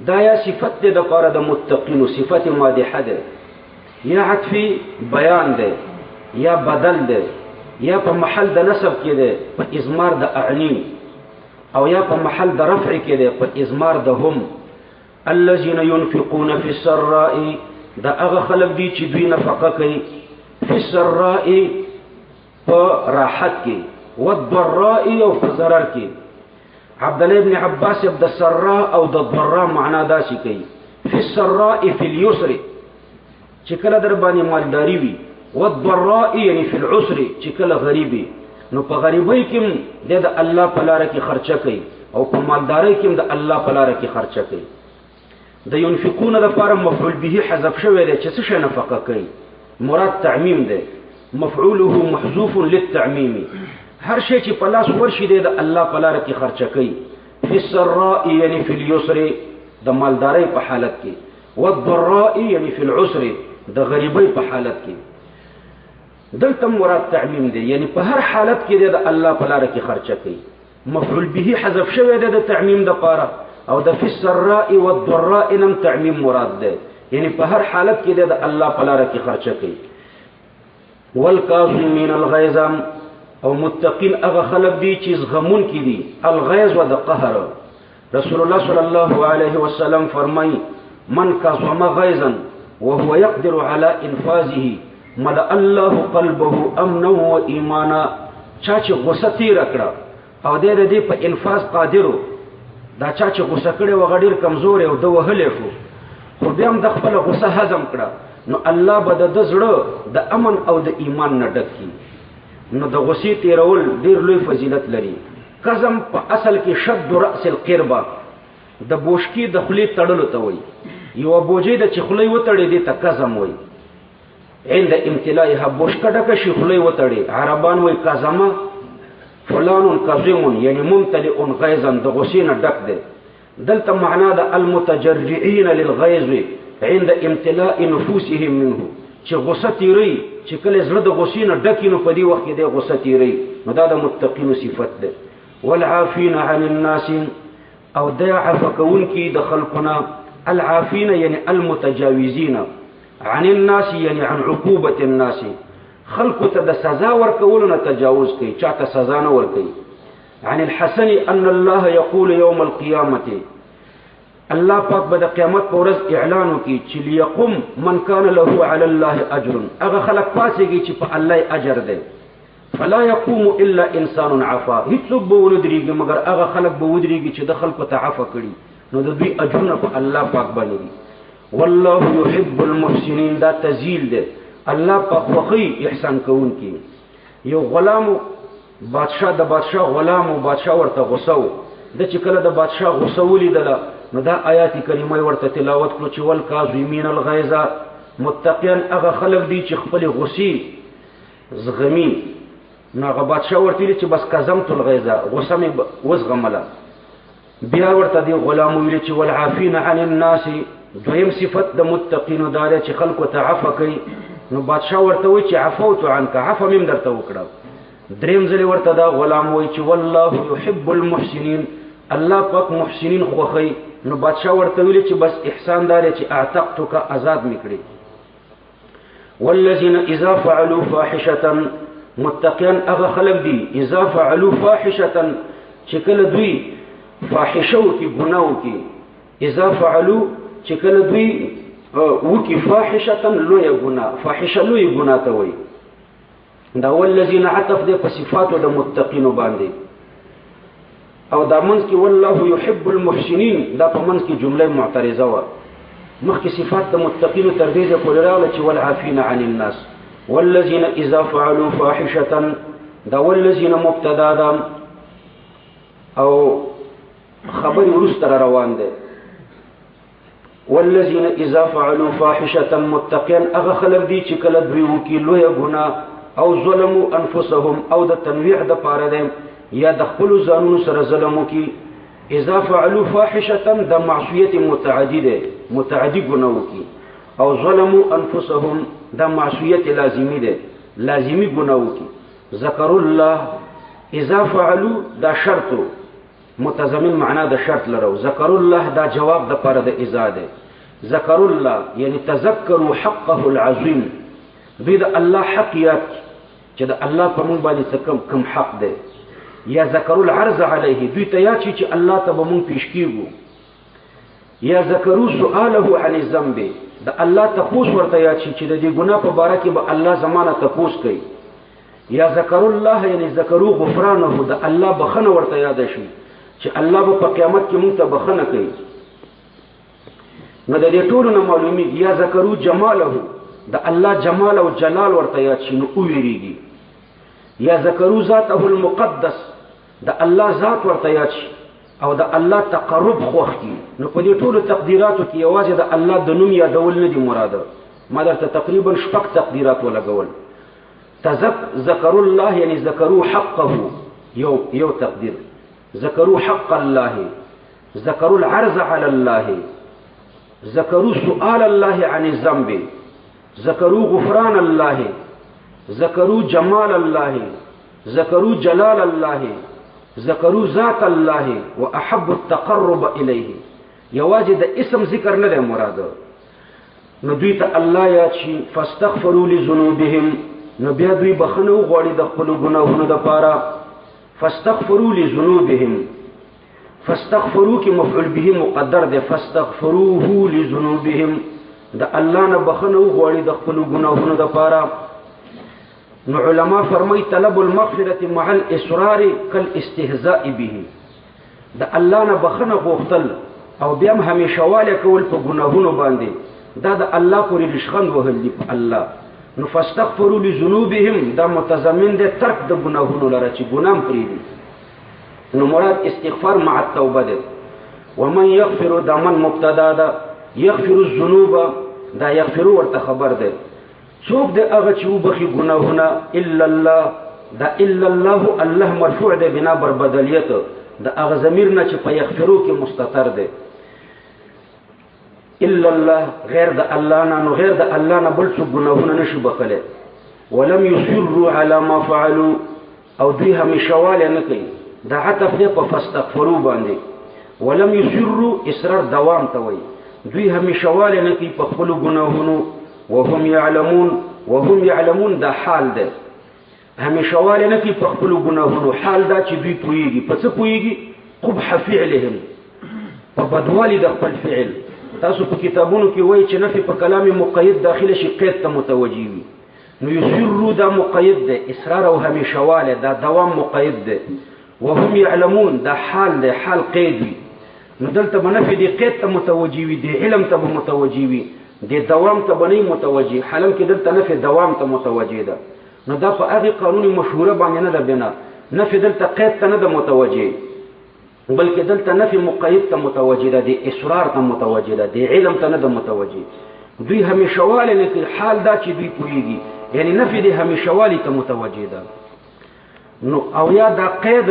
دا یا صفت دی د پاره د متقینو، صفت مادحه ده، یا عطفی بیان ده، یا بدل ده، یا په محل د نصب کې ده په ازمار د اعنی، او یا په محل د رفع کې ده په ازمار د هم، الذين ينفقون في السراء دا هغه خلق دي چې دوی نفقه کوي فی السراء په راحت کې والضراء او په ضرر کې. عبد الله ابن عباس د سراء او د ضراء معنا داسې کوي فی السراء فی اليسر چې کله در باندې مالداری وي والضراء یعنی فی العسر چې کله غریبي نو په غریبۍ کې د الله په لار کې خرچه کوي او په مالدارۍ کې د الله په لار کې خرچه کوي. د ينفقون لپاره مفعول به حذف شوی دی چې څه شي نفقه کوي مراد تعمیم دی مفعوله محذوف للتعمیم هر شی چې په لاس ورشي دی د الله په لار کې خرچه کوي. فی السراء یعنی فی اليسر د مالدارۍ په حالت کې والضراء یعنی فی العسر د غریبۍ په حالت کې. دلته مراد تعمیم دی یعنی په هر حالت کې دی د الله په لار کې خرچه کوي. مفعول به حذف شوی دی د تعمیم د پاره او د فی السراء والضراء نم تعمیم مراد دی یعنی په هر حالت کې دی د الله په لار کې خرچه کوي. والکاظمین الغیظ او متقین هغه خلق دي چې زغمون کې دي الغیظ و د قهر. رسول الله صلی الله علیه وسلم فرمایي من کظم غیظا وهو يقدر على انفاذه ملأ الله قلبه امنا و ایمانا. چا چې غصه تیر کړه او دې په انفاذ قادرو دا چا چې غصه کړي و غډیر کمزور او د وهلې خو بیا هم د خپل غصه هضم کړه نو الله به د زړه د امن او د ایمان نه ډک کړي. نو د غصې تیرول ډیر لوی فضیلت لري. قزم په اصل کې شد راس القربه د بوشکی د خلی تړلو ته وایي. یو بوجي د چخلی وتړي دي ته قزم وایي. عند امتلائها بوشکه ډکه شي خلی وتړي عربان وایي قزمه فلان قزم یعنی ممتلئ غیظا د غصې نه ډک دی. دلته معنا د المتجرعين للغیظ عند امتلاء نفوسهم منه چې غصه تیری چې کله زړه د غصې نه ډک نو په دې وخت کې د غصه تیری نو دا د متقینو صفت ده. والعافین عن الناس او د عفو کوونکي د خلقنا العافین یعنی المتجاوزین عن الناس یعنی عن عقوبة الناس خلق ته د سزا ورکولو نه تجاوز کوي چاته سزا نه ورکوي. عن الحسن ان الله يقول يوم القيامه الله پاک به د قیامت پر ورځ اعلان وکړي چې ليقم من كان له على الله اجر هغه خلق پاسيږي چې په الله اجر ده فلا يقوم الا انسان عفا هیڅوک به ودرېږي مگر هغه خلق به ودرېږي چې د خلکو ته عفو کړي نو د دوی اجرونه په الله پاک باندې. والله يحب المحسنين دا تذیل ده الله پاک خوخي احسان کوونکی. یو غلام بادشاہ د بادشاہ غلام او بادشاہ ورته غوسو د چې کله د بادشاہ غوسه ولیدله نو دا آیات کریمه ورته تلاوت کړو چې والکاظمین الغیظ متقین هغه خلق دي چې خپل غصې زغمی. نو هغه بادشاہ ورته ویل چې بس کظمت الغیظ غصه مې وزغمله. بیا ورته دی غلام ویل چې والعافین عن الناس دویم صفت د متقینو دار چې خلکو ته عفو کوي. نو بادشاہ ورته وی چې عفوت عنک عفو مې درته وکړه. دریم ځل ورته دا غلام وی چې والله يحب المحسنين الله پاک محسنین خوخی. نو بادشاہ ورته ویل چې بس احسان دار چې اعتقتک آزاد میکړي. والذین اذا فعلوا فاحشه متقین هغه خلق دي اذا فعلوا فاحشه چې کله دوی فاحشه کی ګناو کی اذا فعلوا چې کله دوی وکي فاحشه لوی ګنا فاحشه لوی ګنا ته وایي. دا والذین عطف دې په صفاتو د متقینو باندې او دا منځ کې والله يحب المحسنين دا په منځ کې جمله معترضه و. مخکې صفات د متقینو تر دې پورې راغله چې والعافین عن الناس. والذین اذا فعلوا فاحشه دا والذین مبتدا ده او خبر ورسته روان ده. والذین اذا فعلوا فاحشه متقین هغه خلق دي چې کله دوی وکي لوی ګناه او ظلموا انفسهم او د تنویع د پاره ده یا د خپل ځانونو سره ظلم وکي. اذا فعلوا فاحشه د معصیت متعدی ګناه وکي او ظلموا انفسهم د معصیت لازمی ده لازمی ګناه وکي. ذکر الله اذا فعلوا دا شرط متضمن معنا د شرط لرو. ذکر الله دا جواب د پاره د اذا ده. ذکر الله یعنی تذکروا حقه العظیم دوی د الله حق یاد چې د الله په مونږ باندې کم حق ده. یا ذکر العرض علیه دوی ته یاد چې الله ته به مونږ پیش کیږو. یا ذکروا سؤاله عن الذنب د الله تپوس ورته یاد شي چې د دې ګناه په باره کې به الله زمانه تپوس کوي. یا ذکر الله یعنی ذکروا غفرانه د الله بخنه ورته یاد شي چې الله به په قیامت کې موږ ته بخنه کوي. نو د دې ټولو نه معلومیږي یا ذکروا جماله د الله جمال او جلال ورته یاد شي نو ویریږي. یا ذکروا ذاته المقدس د الله ذات ورته یاد شي او د الله تقرب خوښ کی. نو په دې ټولو تقدیراتو کې یوازې د الله د نوم یادول نه دي مراده. ما درته تقریبا شپږ تقدیرات ولګول. ذکروا الله یعنی ذکروا حقه یو تقدیر، ذکروا حق الله، ذکروا العرض علی الله، ذکروا سؤال الله عن الذنب، ذکروا غفران الله، ذکروا جمال الله، ذکروا جلال الله، ذکروا ذات الله واحب التقرب الیه. یوازې د اسم ذکر نه دی مراده. نو دوی ته الله یاد شي فاستغفروا لذنوبهم نو بیا دوی بخنه وغواړي د خپلو ګناهونو دپاره. فاستغفروا لذنوبهم، فاستغفروا کې مفعول به مقدر دی، فاستغفروه لذنوبهم د الله نه بخنه وغواړي د خپلو ګناهونو دپاره. نو علما فرمای طلب المغفرة مع الاصرار کالاستهزاء به د الله نه بخنه غوښتل او بیا هم همیشواله کول په ګناهونو باندې دا د الله پورې رشخند وهل دي په الله. نو فاستغفروا لذنوبهم دا متضمن دی ترک د ګناهونو لره چې ګناه پرېږدي. نو مراد استغفار مع التوبه دی. ومن یغفر دا من مبتدا ده، یغفر الذنوب دا یغفر ورته خبر دی. څوک دی هغه چې وبخي ګناهونه الا الله دا الا الله الله مرفوع دی بنا بر بدلیت د هغه ضمیر نه چې په یغفرو کې مستتر دی. الا الله غیر د الله نه، نو غیر د الله نه بل څوک ګناهونه نشي بخلی. ولم یصروا علی ما فعلوا او دوی همیشواله نه کوي. دا عطف دی په فاستغفروا باندې. ولم یصروا اصرار دوام ته وایي. دوی همیشواله نه کوي په خپلو ګناهونو. وهم یعلمون دا حال ده. همیشواله نه کوي په خپلو ګناهونو. حال دا چې دوی پوهیږي. په څه پوهیږي؟ قبح فعلهم، په بدوالي د خپل فعل. تاسو په کتابونو کې وایي چې نفي په کلام مقید داخله شي قید ته متوجه وي. نو یسروا دا مقید ده، اصرار او همیشواله دا دوام مقید ده. وهم یعلمون دا حال ده، حال قید وي. نو دلته به نفي دی قید ته متوجه وي، دی علم ته به متوجه وي، دی دوام ته به نه متوجه. حالانکه دلته نفي دوام ته متوجه ده. نو دا په هغې قانون مشهوره باندې نه ده بنا. نفي دلته قید ته نه ده متوجه، بلکې دلته نفي مقید ته متوجه ده، دی اصرار ته متوجه ده، دی علم ته نه ده متوجه. دوی همیشواله نه کوي. حال دا چې دوی پوهیږي، یعنی نفي دی همیشوالي ته متوجه ده. نو او یا دا قید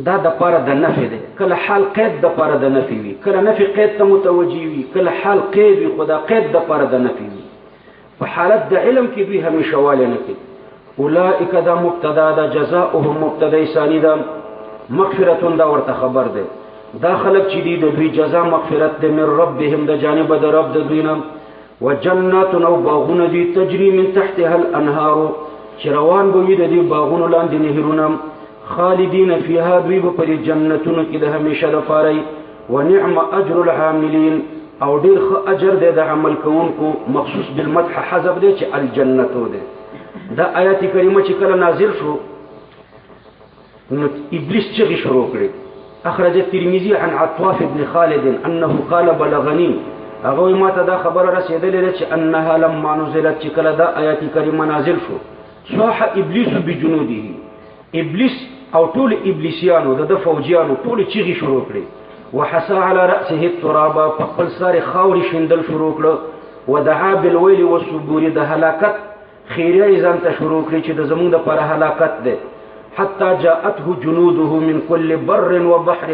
دا د پاره د نفي دی. کله حال قید د پاره د نفي وي، کله نفي قید ته متوجه وي، کله حال قید وي خو دا قید د پاره د نفي وي. په حالت د علم کې دوی همیشواله نه کوي. اولئک دا مبتدا ده، جزاؤهم مبتدا ثانی ده، مغفرتون دا ورته خبر ده. دا خلق چې دی د دوی جزا مغفرت ده من ربهم د جانب د رب د دوی نه. وجنات او باغونه دي تجري من تحتها الانهار چې روان به وي د دې باغونو لاندې نهرونه. خالدین فیها دوی به په جنتونو کې د همیشه لپاره. ونعم اجر العاملین او ډیر ښه اجر دی د عمل کوونکو. مخصوص بالمدح حذف دی چې الجنتو دی. دا آیات کریمه چې کله نازل شو نو ابلیس چغې شروع کړې. اخرج الترمذي عن عطاف بن خالد انه قال بلغني، هغه وایي ما ته دا خبره رسېدلې ده چې انها لما نزلت چې کله دا آیات کریمه نازل شو صاح ابلیس بجنوده، ابلیس او ټول ابلیسیانو د فوجیانو ټول چغې شروع کړې. وحسا على رأسه التراب، په خپل سر خاورې شیندل شروع کړه. ودعا بالویل والصبور، د هلاکت خیریه یې ځان ته شروع کړې چې د زمونږ دپاره هلاکت دی. حتی جاءته جنوده من كل بر وبحر،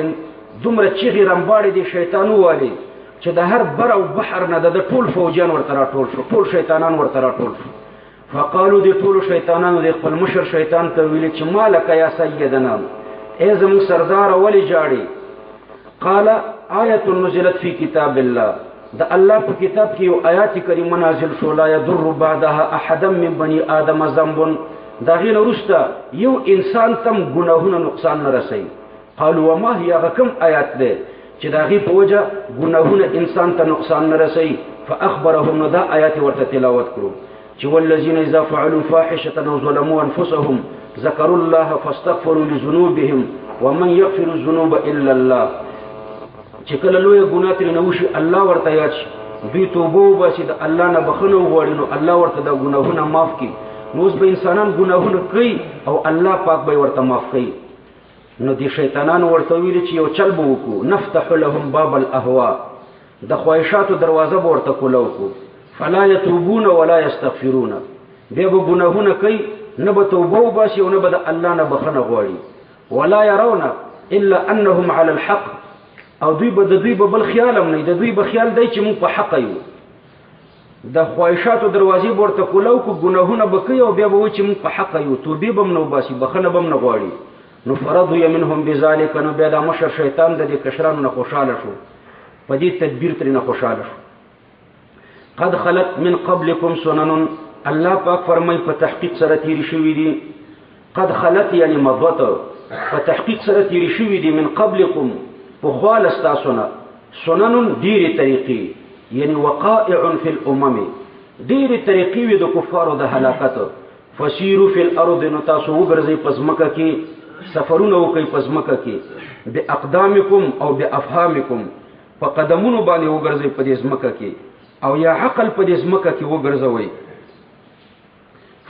دومره چغې رمباړې د شیطان ووالې چې د هر بر او بحر نه د ټول فوجیان ورته راټول شو، ټول شیطانان ورته راټول شو. فقالو د ټولو شیطانانو د خپل مشر شیطان ته ویلې چې ما لک یا سیدنا، ای زموږ سردار ولې جاړې؟ قال آیت نزلت فی کتاب الله، د الله په کتاب کې یو آیات کریمه نازل شو. لا یضر بعدها احدا من بني آدم ذنب، دا غي نه وروسته یو انسان تم ګناهونه نقصان نه رسوي. قالوا وما هي، هغه کوم آیات دی چې د هغې په وجه ګناهونه انسان ته نقصان نه رسوي. فاخبرهم، نو دا آیات ورته تلاوت کړو چې والذین اذا فعلوا فاحشة او ظلموا انفسهم ذکروا الله فاستغفروا لذنوبهم ومن يغفر الذنوب الا الله. چې کله لویه ګناه ترېنه وشي الله ورته یاد شي، دوی توبه وباسي، د الله نه بخښنه وغواړي، نو الله ورته دا ګناهونه معاف کړي. نو اوس به انسانان ګناهونه کوي او الله پاک به ورته معاف کوي. نو دې شیطانانو ورته ویلي چې یو چل به وکړو، نفتح لهم باب الاهوا، د خواهشاتو دروازه به ورته کوله وکړو. فلا یتوبون ولا یستغفرون، بیا به ګناهونه کوي، نه به توبه وباسي او نه به د الله نه بخښنه غواړي. ولا يرون الا انهم على الحق، او دوی به د دوی به بل خیال هم نه، د دوی به خیال دی چې موږ په حق یو. د خواهشاتو دروازې به ورته کوله وکړو، ګناهونه به کوي او بیا به وایي چې موږ په حق یو، توبې به هم نه وباسي، بخښنه به هم نه غواړي. نو فرضی منهم بذلک، نو بیا دا مشر شیطان د دې کشرانو نه خوشحاله شو، په دې تدبیر ترې نه خوشحاله شو. قد خلت من قبلکم سنن، الله پاک فرمای په تحقیق سره تیری شوي دي. قد خلت یعنی مضت، په تحقیق سره تیری شوي دي من قبلکم پخوال استاسونه، سنن ډیرې طریقې، یعنی وقائع فی الامم، ډیرې طریقې وي د کفارو د هلاکت. فسیروا فی الارض، نو تاسو وګرځئ په ځمکه کې، سفرونه وکړئ په ځمکه کې، باقدامکم او بافهامکم، په قدمونو باندې وګرځئ په دې ځمکه کې، او یا عقل په دې ځمکه کې وګرځوئ.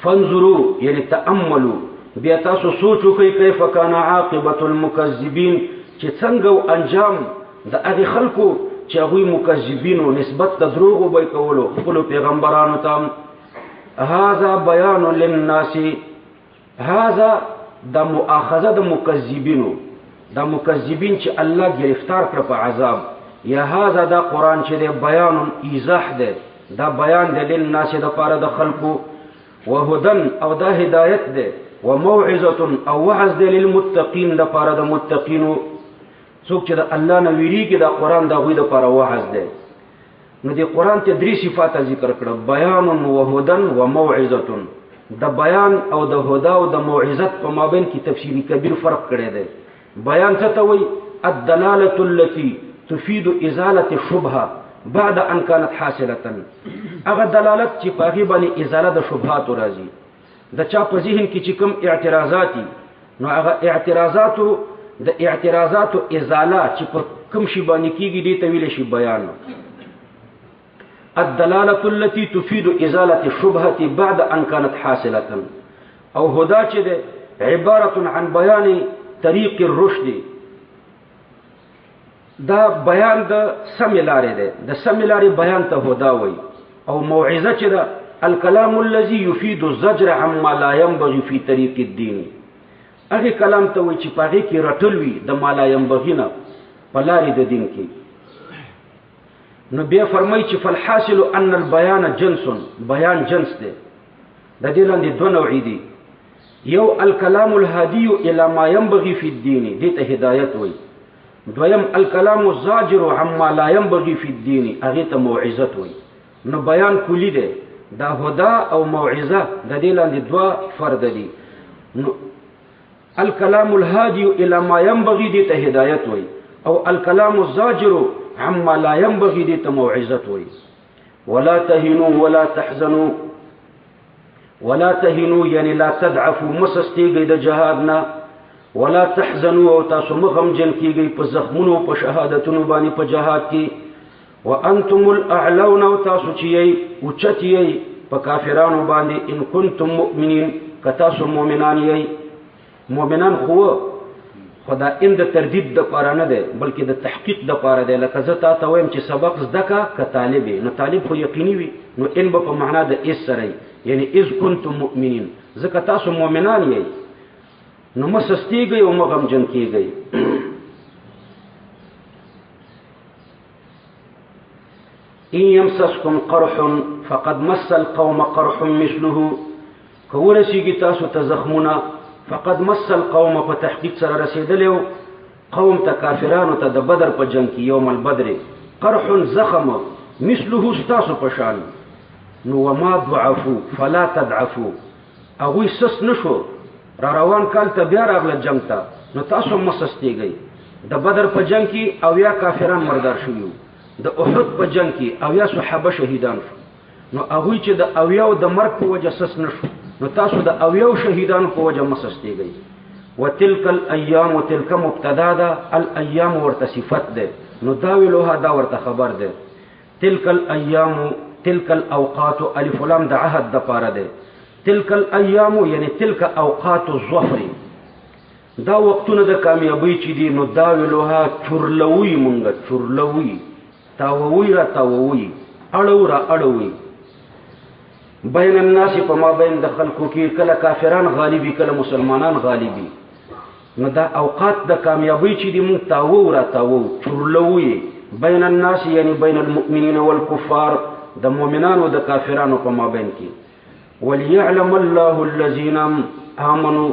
فانظروا یعنی تأملوا، بیا تاسو سوچ وکړئ کیف کان عاقبة المکذبین، چې څنګه و انجام د هغې خلکو چې هغوی مکذبینو، نسبت د دروغو به یې کولو خپلو پیغمبرانو ته. هذا بیان للناس، هذا د مؤاخذه د مکذبینو، دا مکذبین چې الله گرفتار کړ په عذاب، یا هذا دا قرآن چې دی بیان ایضاح دی، دا بیان دی للناس د پاره د خلکو، وهدن او دا هدایت دی، وموعظه او وعظ دی للمتقین د پاره د متقینو. څوک چې د الله نه ویریږي دا قرآن د هغوی دپاره وعظ دی. نو دې قرآن ته درې صفاته ذکر کړه، بیان وهدن وموعظه. د بیان او د هدا او د موعظت په مابین کې تفصیلی کبیر فرق کړی دی. بیان څه ته وایي؟ الدلاله التي تفید ازاله الشبهه بعد ان كانت حاصله، هغه دلالت چې په هغې باندې ازاله د شبهاتو راځي. د چا په ذهن کې چې کوم اعتراضات دي، نو هغه اعتراضاتو د اعتراضاتو ازاله چې په کوم شي باندې کېږي دې ته ویلی شي بیان. الدلاله التي تفید ازاله الشبهه بعد ان كانت حاصله، او هدا چې ده عباره عن بیان طریق الرشد، دا بیان د سمې لارې ده، د سمې لارې بیان ته هدا وایي. او موعظه چې ده الکلام الذي يفيد الزجر عما لا ينبغي في طريق الدين، هغه کلام ته وایي چې په هغې کې رټل وي د ما لا ينبغي نه په لارې د دین کې. نو بیا فرمایي چې فالحاصل ان البیان جنس، بیان جنس دی. د دې لاندې دوه نوعې دي، یو الکلام الهادی الى ما ينبغي في الدين، دې ته هدایت وایي. دویم الکلام الزاجر عما لا ينبغي في الدين، هغې ته موعظت وایي. نو بیان کلی دی، دا هدا او موعظه د دې لاندې دوه فرد دي. نو الکلام الهادی الى ما ينبغي دې ته هدایت وایي، او الکلام الزاجر عما لا ينبغي دې ته موعظت وایي. ولا تهنوا ولا تحزنوا، ولا تهنوا یعنی لا تضعفوا، مسستیږئ د جهاد نه، ولا تحزنوا او تاسو مغمجن کیږئ په زخمونو په شهادتونو باندې په جهاد کې. وانتم الاعلون، او تاسو چې یئ اوچت یئ په کافرانو باندې، ان کنتم مؤمنین، که تاسو مؤمنان یئ. مؤمنان خو خدا ان د تردید د پاره نه دی بلکې د تحقیق د پاره دی. لکه زه تا ته وایم چې سبق زده که که طالب نو طالب خو یقیني وي، نو ان به په معنا د اس سره یعنی اذ کنتم مؤمنین، ځکه تاسو مؤمنان یئ، نو مه سستیږئ او مه غمجن کیږئ. ان یمسسکم قرح فقد مس القوم قرح مثله، که ورسیږي تاسو ته زخمونه، فقد مس القوم په تحقیق سره رسیدلی قوم ته کافرانو ته د بدر په جنگ کې یوم البدر، قرح زخم مثله ستاسو په شان. نو وما ضعفوا فلا تضعفوا، هغوی سست نشو، را روان کال ته بیا راغله جنگ ته، نو تاسو مه سستیږئ. د بدر په جنگ کې اویا کافران مردار شوي، د احد په جنگ کې اویا صحابه شهیدان شو. نو هغوی چې د اویاو د مرګ په وجه سس نه شو، نو تاسو د اویاو شهیدانو په وجه مسستېږئ. وتلک الایام، وتلک مبتدا ده، الایام ورته صفت ده، نو داولوها دا ورته خبر ده. تلک الایام، تلک الاوقات، الف لام د عهد د پاره ده. تلک الایام یعنی تلک اوقات الظفر، دا وختونه د کامیابی چې دي، نو داولوها چورلوي مونږه، چورلوي تاووي را تاووي، اړو را اړوي. بین الناس په ما بین د خلکو کې کله کافران غالبي کله مسلمانان غالبي، نو دا اوقات د کامیابی چې دي مونږ تاوو را تاوو چورلوي. بین الناس یعنی بین المؤمنین والکفار، د مؤمنانو د کافرانو په ما بین کې. وليعلم الله الذين آمنوا،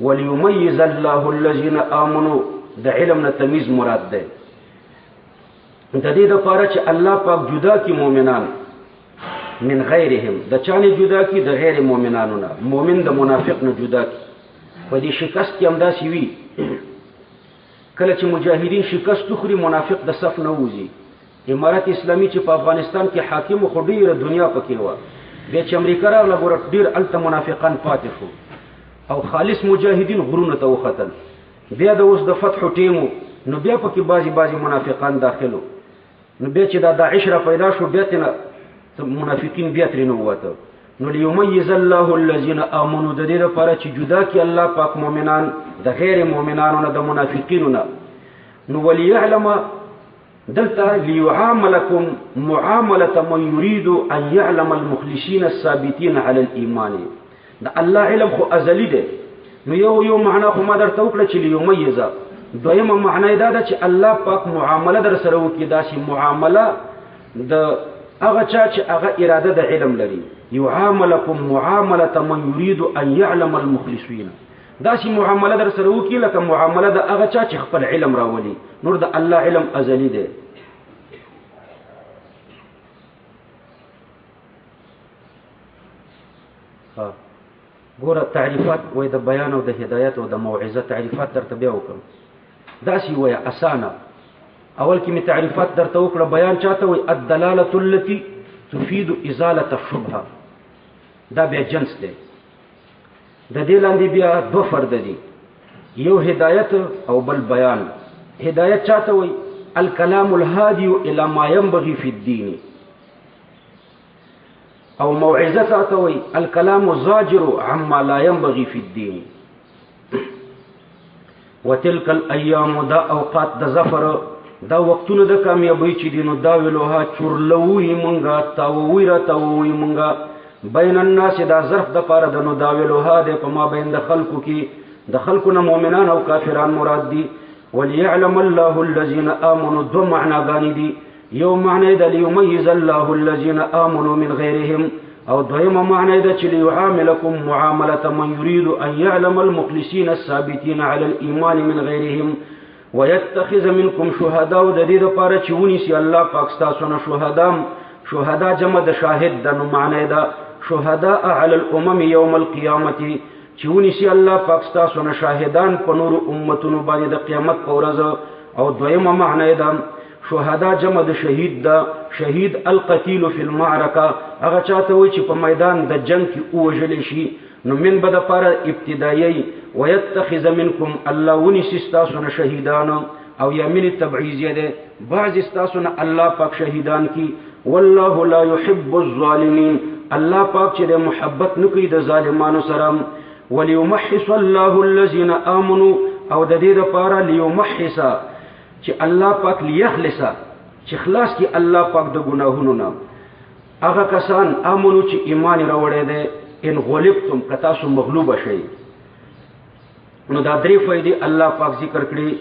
وليميز الله الذين آمنوا، د علم نه تمیز مراد ده. د دې لپاره چې الله پاک جدا کی مؤمنان من غیرهم، د چانه جدا کی د غیر مؤمنانو نه، مؤمن د منافق نه جدا کی. په دې شکست کې همداسې وي، کله چې مجاهدین شکست خوري منافق د صف نه وځي. امارت اسلامی چې په افغانستان کې حاکم خو ډیره دنیا پکې و، بیا چې امریکا راغله ګوره ډیر الته منافقان پاتې شو او خالص مجاهدین غرونه ته وختل. بیا د اوس د فتح ټیمو، نو بیا پکې بعضی منافقان داخلو، نو بیا چې دا داعش را پیدا شو بیا تینا منافقین بیا ترې نووته. نو لیمیز الله الذین آمنوا، د دې لپاره چې جدا کی الله پاک مؤمنان د غیر مؤمنانو نه، د منافقینو نه. نو وليعلم دلته ليعاملكم معامله من يريد ان يعلم المخلصين الثابتين على الايمان. دا الله علم خو ازلی دی، نو یو معنا خو ما درته وکړه چې لیمیز. دویمه معنا دا ده چې الله پاک معامله در سره وکړي، داسې معامله د هغه چا چې هغه اراده د علم لري. يعاملكم معامله من يريد ان يعلم المخلصين، داسې معامله در سره وکړي لکه معامله د هغه چا چې خپل علم راولي. نور د الله علم ازلی دی. ګوره تعریفات وای د بیان او د هدایت او د موعظه تعریفات درته بیا وکړم. داسې وای اسانه، اول کې می تعریفات درته وکړه. بیان چاته وای الدلاله التي تفيد ازاله الشبهه، دا بیا جنس دی. د دې لاندې بیا دو فرد دي، یو هدایت او بل بیان. هدایت چاته وای الكلام الهادي الى ما ينبغي في الدين، او موعظه چاته وای الكلام الزاجر عما لا ينبغي في الدين. وتلك الايام، دا اوقات د ظفر، دا وختونه د کامیابی چې دینو دا ویلوها چورلوي مونږه، تاووي را تاووي مونږه. بین الناس دا ظرف د پاره د نو دا ویلوها د په ما بین د خلکو کې، د خلکو نه مؤمنان او کافران مراد دي. وليعلم الله الذين آمنوا، دو معناګانې دي. یو معنی د لیمیز الله الذين آمنوا من غیرهم، او دویمه معنی د چې لیعاملکم معامله من يريد ان يعلم المخلصين الثابتين على الايمان من غیرهم ويتخذ منكم شهداء. د دې لپاره چې ونیسي الله پاک تاسو نه شهدا جمع د شاهد د نو معنی ده شهداء على الامم يوم القيامه، چې ونیسي الله پاک تاسو نه شاهدان په نور امتونو باندې د قیامت په ورځ. او دویمه معنی ده شهدا جمع د شهید ده، شهید القتیل فی المعرکه، هغه چاته وي چې په میدان د جنگ کې وژل شي. نو من بد پر ابتدایي ويتخذ منكم، الله ونیسي تاسو نه شهیدان، او یمین تبعیضیه ده، بعض تاسو نه الله پاک شهیدان کی. والله لا يحب الظالمين، الله پاک چې د محبت نکوي د ظالمانو سره. وليمحص الله الذين آمنوا، او د دې لپاره ليمحص چې الله پاک ليخلص، چې خلاص کی الله پاک د ګناهونو نه هغه کسان امنو چې ایمان راوړی دی. ان غلبتم، کتا سو مغلوب شئ. نو دا درې فائدې الله پاک ذکر کړي.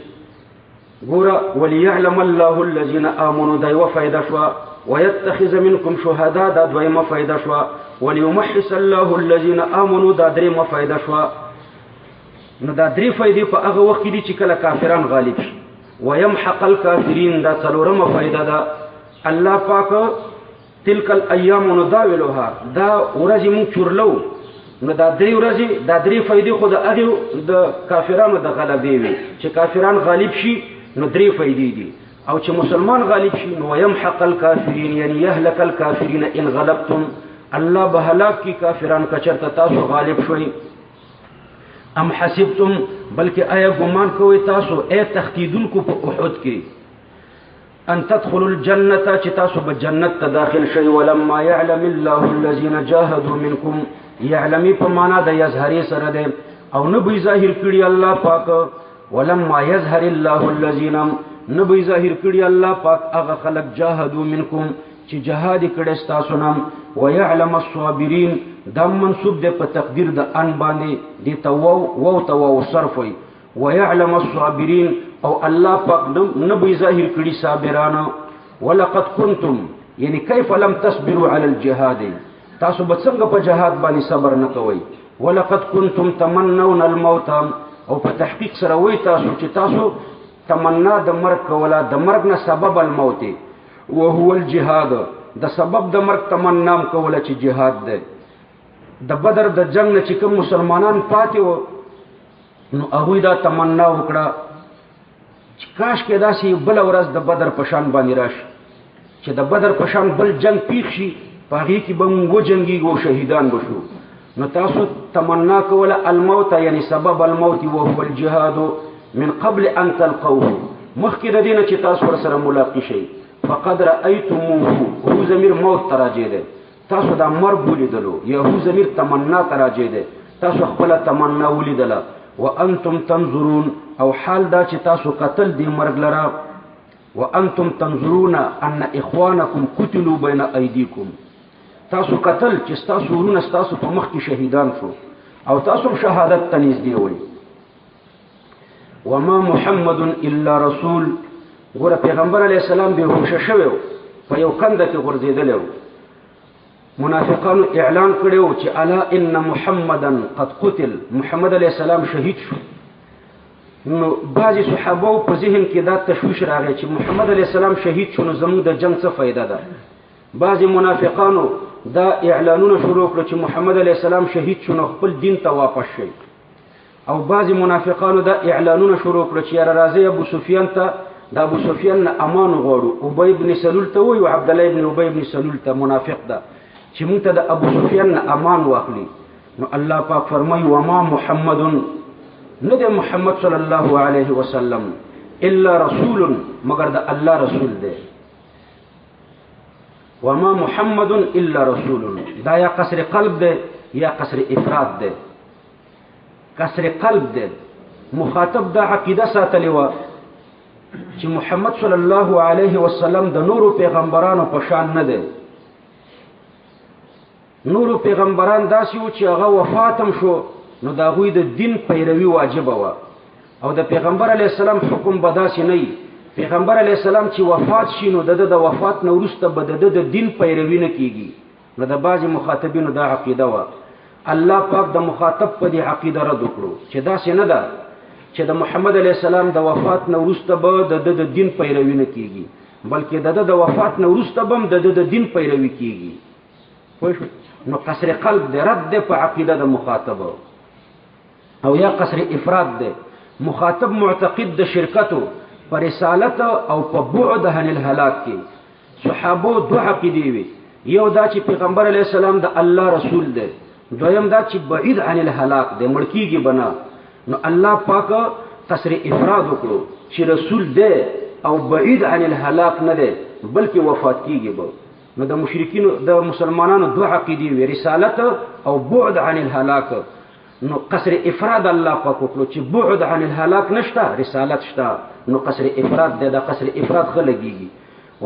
ګوره وليعلم الله الذين آمنوا دا یو فائدہ شو، ويتخذ منكم شهداء دا دویمه فائدہ شو، وليمحص الله الذين آمنوا دا دریمه فائدہ شو. نو دا درې فائدې په هغه وخت کې دي چې کله کافران غالب شي. ويمحق الكافرين دا څلورمه فائدہ ده. الله پاک تلک الايام نداولها، دا ورځې مونږ چورلو، نو دا 3 ورځې دا 3 فائدې خو د هغه د کافرانو د غلبې وي چې کافران غالب شي نو 3 فائدې دي او چې مسلمان غالب شي نو يمحق الكافرين یعنی يهلك الكافرين ان غلبتم الله به هلاک کی کافران کچرته تاسو غالب شوي ام حسبتم بلکې آیا ګمان کوئ تاسو اے تختیدون کو په احد کې ان تدخلوا الجنه چې تاسو به جنت ته داخل شئ ولما يعلم الله الذين جاهدوا منكم يعلم په معنا د یظهر سره ده او نه به ظاهر کړي الله پاک ولما يظهر الله الذين نبی ظاهر کړي الله پاک هغه خلق جاهدوا منکم چې جهاد کړي تاسو نام ويعلم الصابرين دا منصوب ده په تقدیر د ان باندې دي تو صرف وي ويعلم الصابرين او الله پاک نبی ظاهر کړي صابرانو ولقد كنتم یعنی کیف لم تصبروا على الجهاد تاسو به څنګه په جهاد باندې صبر نه کوئ ولقد كنتم تمنون الموت او په تحقیق سره وای تاسو چې تاسو تمنا د مرګ کولا د مرګ نه سبب الموت وهو الجهاد د سبب د مرګ تمنا کوله چې جهاد ده د بدر د جنگ نه چې کوم مسلمانان پاتې و نو هغه دا تمنا وکړه چې کاش کې داسې بل ورځ د بدر پشان باندې راشي چې د بدر پشان بل جنگ پیښ شي پاغي کې به موږ جنگي او شهیدان بشو نو تاسو تمنا کوله الموت یعنی سبب الموت وهو الجهاد من قبل ان تلقوه مخکې د دینه چې تاسو سره ملاقات شئ فقد رايتموه هو ضمیر موت تراجه ده تاسو دا مرګ ولیدلو یهو ضمیر تمنا تراجه ده تاسو خپل تمنا ولیدله وانتم تنظرون او حال دا چې تاسو قتل دی مرګ لرا وانتم تنظرون ان اخوانکم قتلوا بين ايديكم تاسو قتل چې تاسو ورونه تاسو په مخ کې شهیدان شو او تاسو شهادت تنیز دی وي وما محمد الا رسول ګوره پیغمبر علی السلام به هوښ شوی په یو کنده کې ورزیدل منافقانو اعلان کړو چې الا ان محمدن قد قتل محمد علی السلام شهید شو نو بعضی صحابه په ذهن کې دا تشویش راغی چې محمد علی السلام شهید شو نو زموږ د جنگ څه فائدہ ده بعضی منافقانو دا اعلانونه شروع کړ چې محمد علی السلام شهید شو نو خپل دین ته واپس شي او بعضی منافقانو دا اعلانونه شروع کړ چې راځي ابو سفیان ته دا ابو سفیان امان غواړو ابی ابن سلول ته وی او عبد الله ابن ابی ابن سلول ته منافق ده چې موږ ته د ابو سفیان امان واخلي نو الله پاک فرمایي وما محمد نه ده محمد صلی الله علیه وسلم الا رسول مگر د الله رسول ده وما محمد الا رسول دا یا قصر قلب ده یا قصر افراد ده قصر قلب ده مخاطب دا عقیده ساتلی و چې محمد صلی الله علیه وسلم د نورو پیغمبرانو په شان نه ده نورو پیغمبران داسې و چې هغه وفاتم شو نو دا غوی د دین پیروي واجب و او د پیغمبر علی السلام حکم بداسې نه پیغمبر علی السلام چې وفات شي نو د وفات نو وروسته به د دین پیروي نه کیږي نو د بعضی مخاطبینو دا عقیده و الله پاک د مخاطب په دې عقیده رد وکړو چې داسې نه ده چې د محمد علی السلام د وفات نو وروسته به د دین پیروي نه کیږي بلکې د وفات نو وروسته به د دین پیروي کیږي نو قصر قلب دے رد دے پا عقیدہ دا مخاطب او یا قصر افراد دے مخاطب معتقد دا شرکتو پا رسالت او پا بعد عن الهلاک کی صحابو دو عقیدی وی یو دا چی پیغمبر علیہ السلام دا اللہ رسول دے دویم دا چی بعید عن الهلاک دے ملکی گی بنا نو اللہ پاک قصر افراد اکڑو چی رسول دے او بعید عن الهلاک ندے بلکہ وفات کی گی با نو د مشرکین د مسلمانانو دوه عقیدې وي رسالت او بعد عن الهلاك نو قصر افراد الله پاک وکړو چې بعد عن الهلاك نشته رسالت شته نو قصر افراد د قصر افراد خلګيږي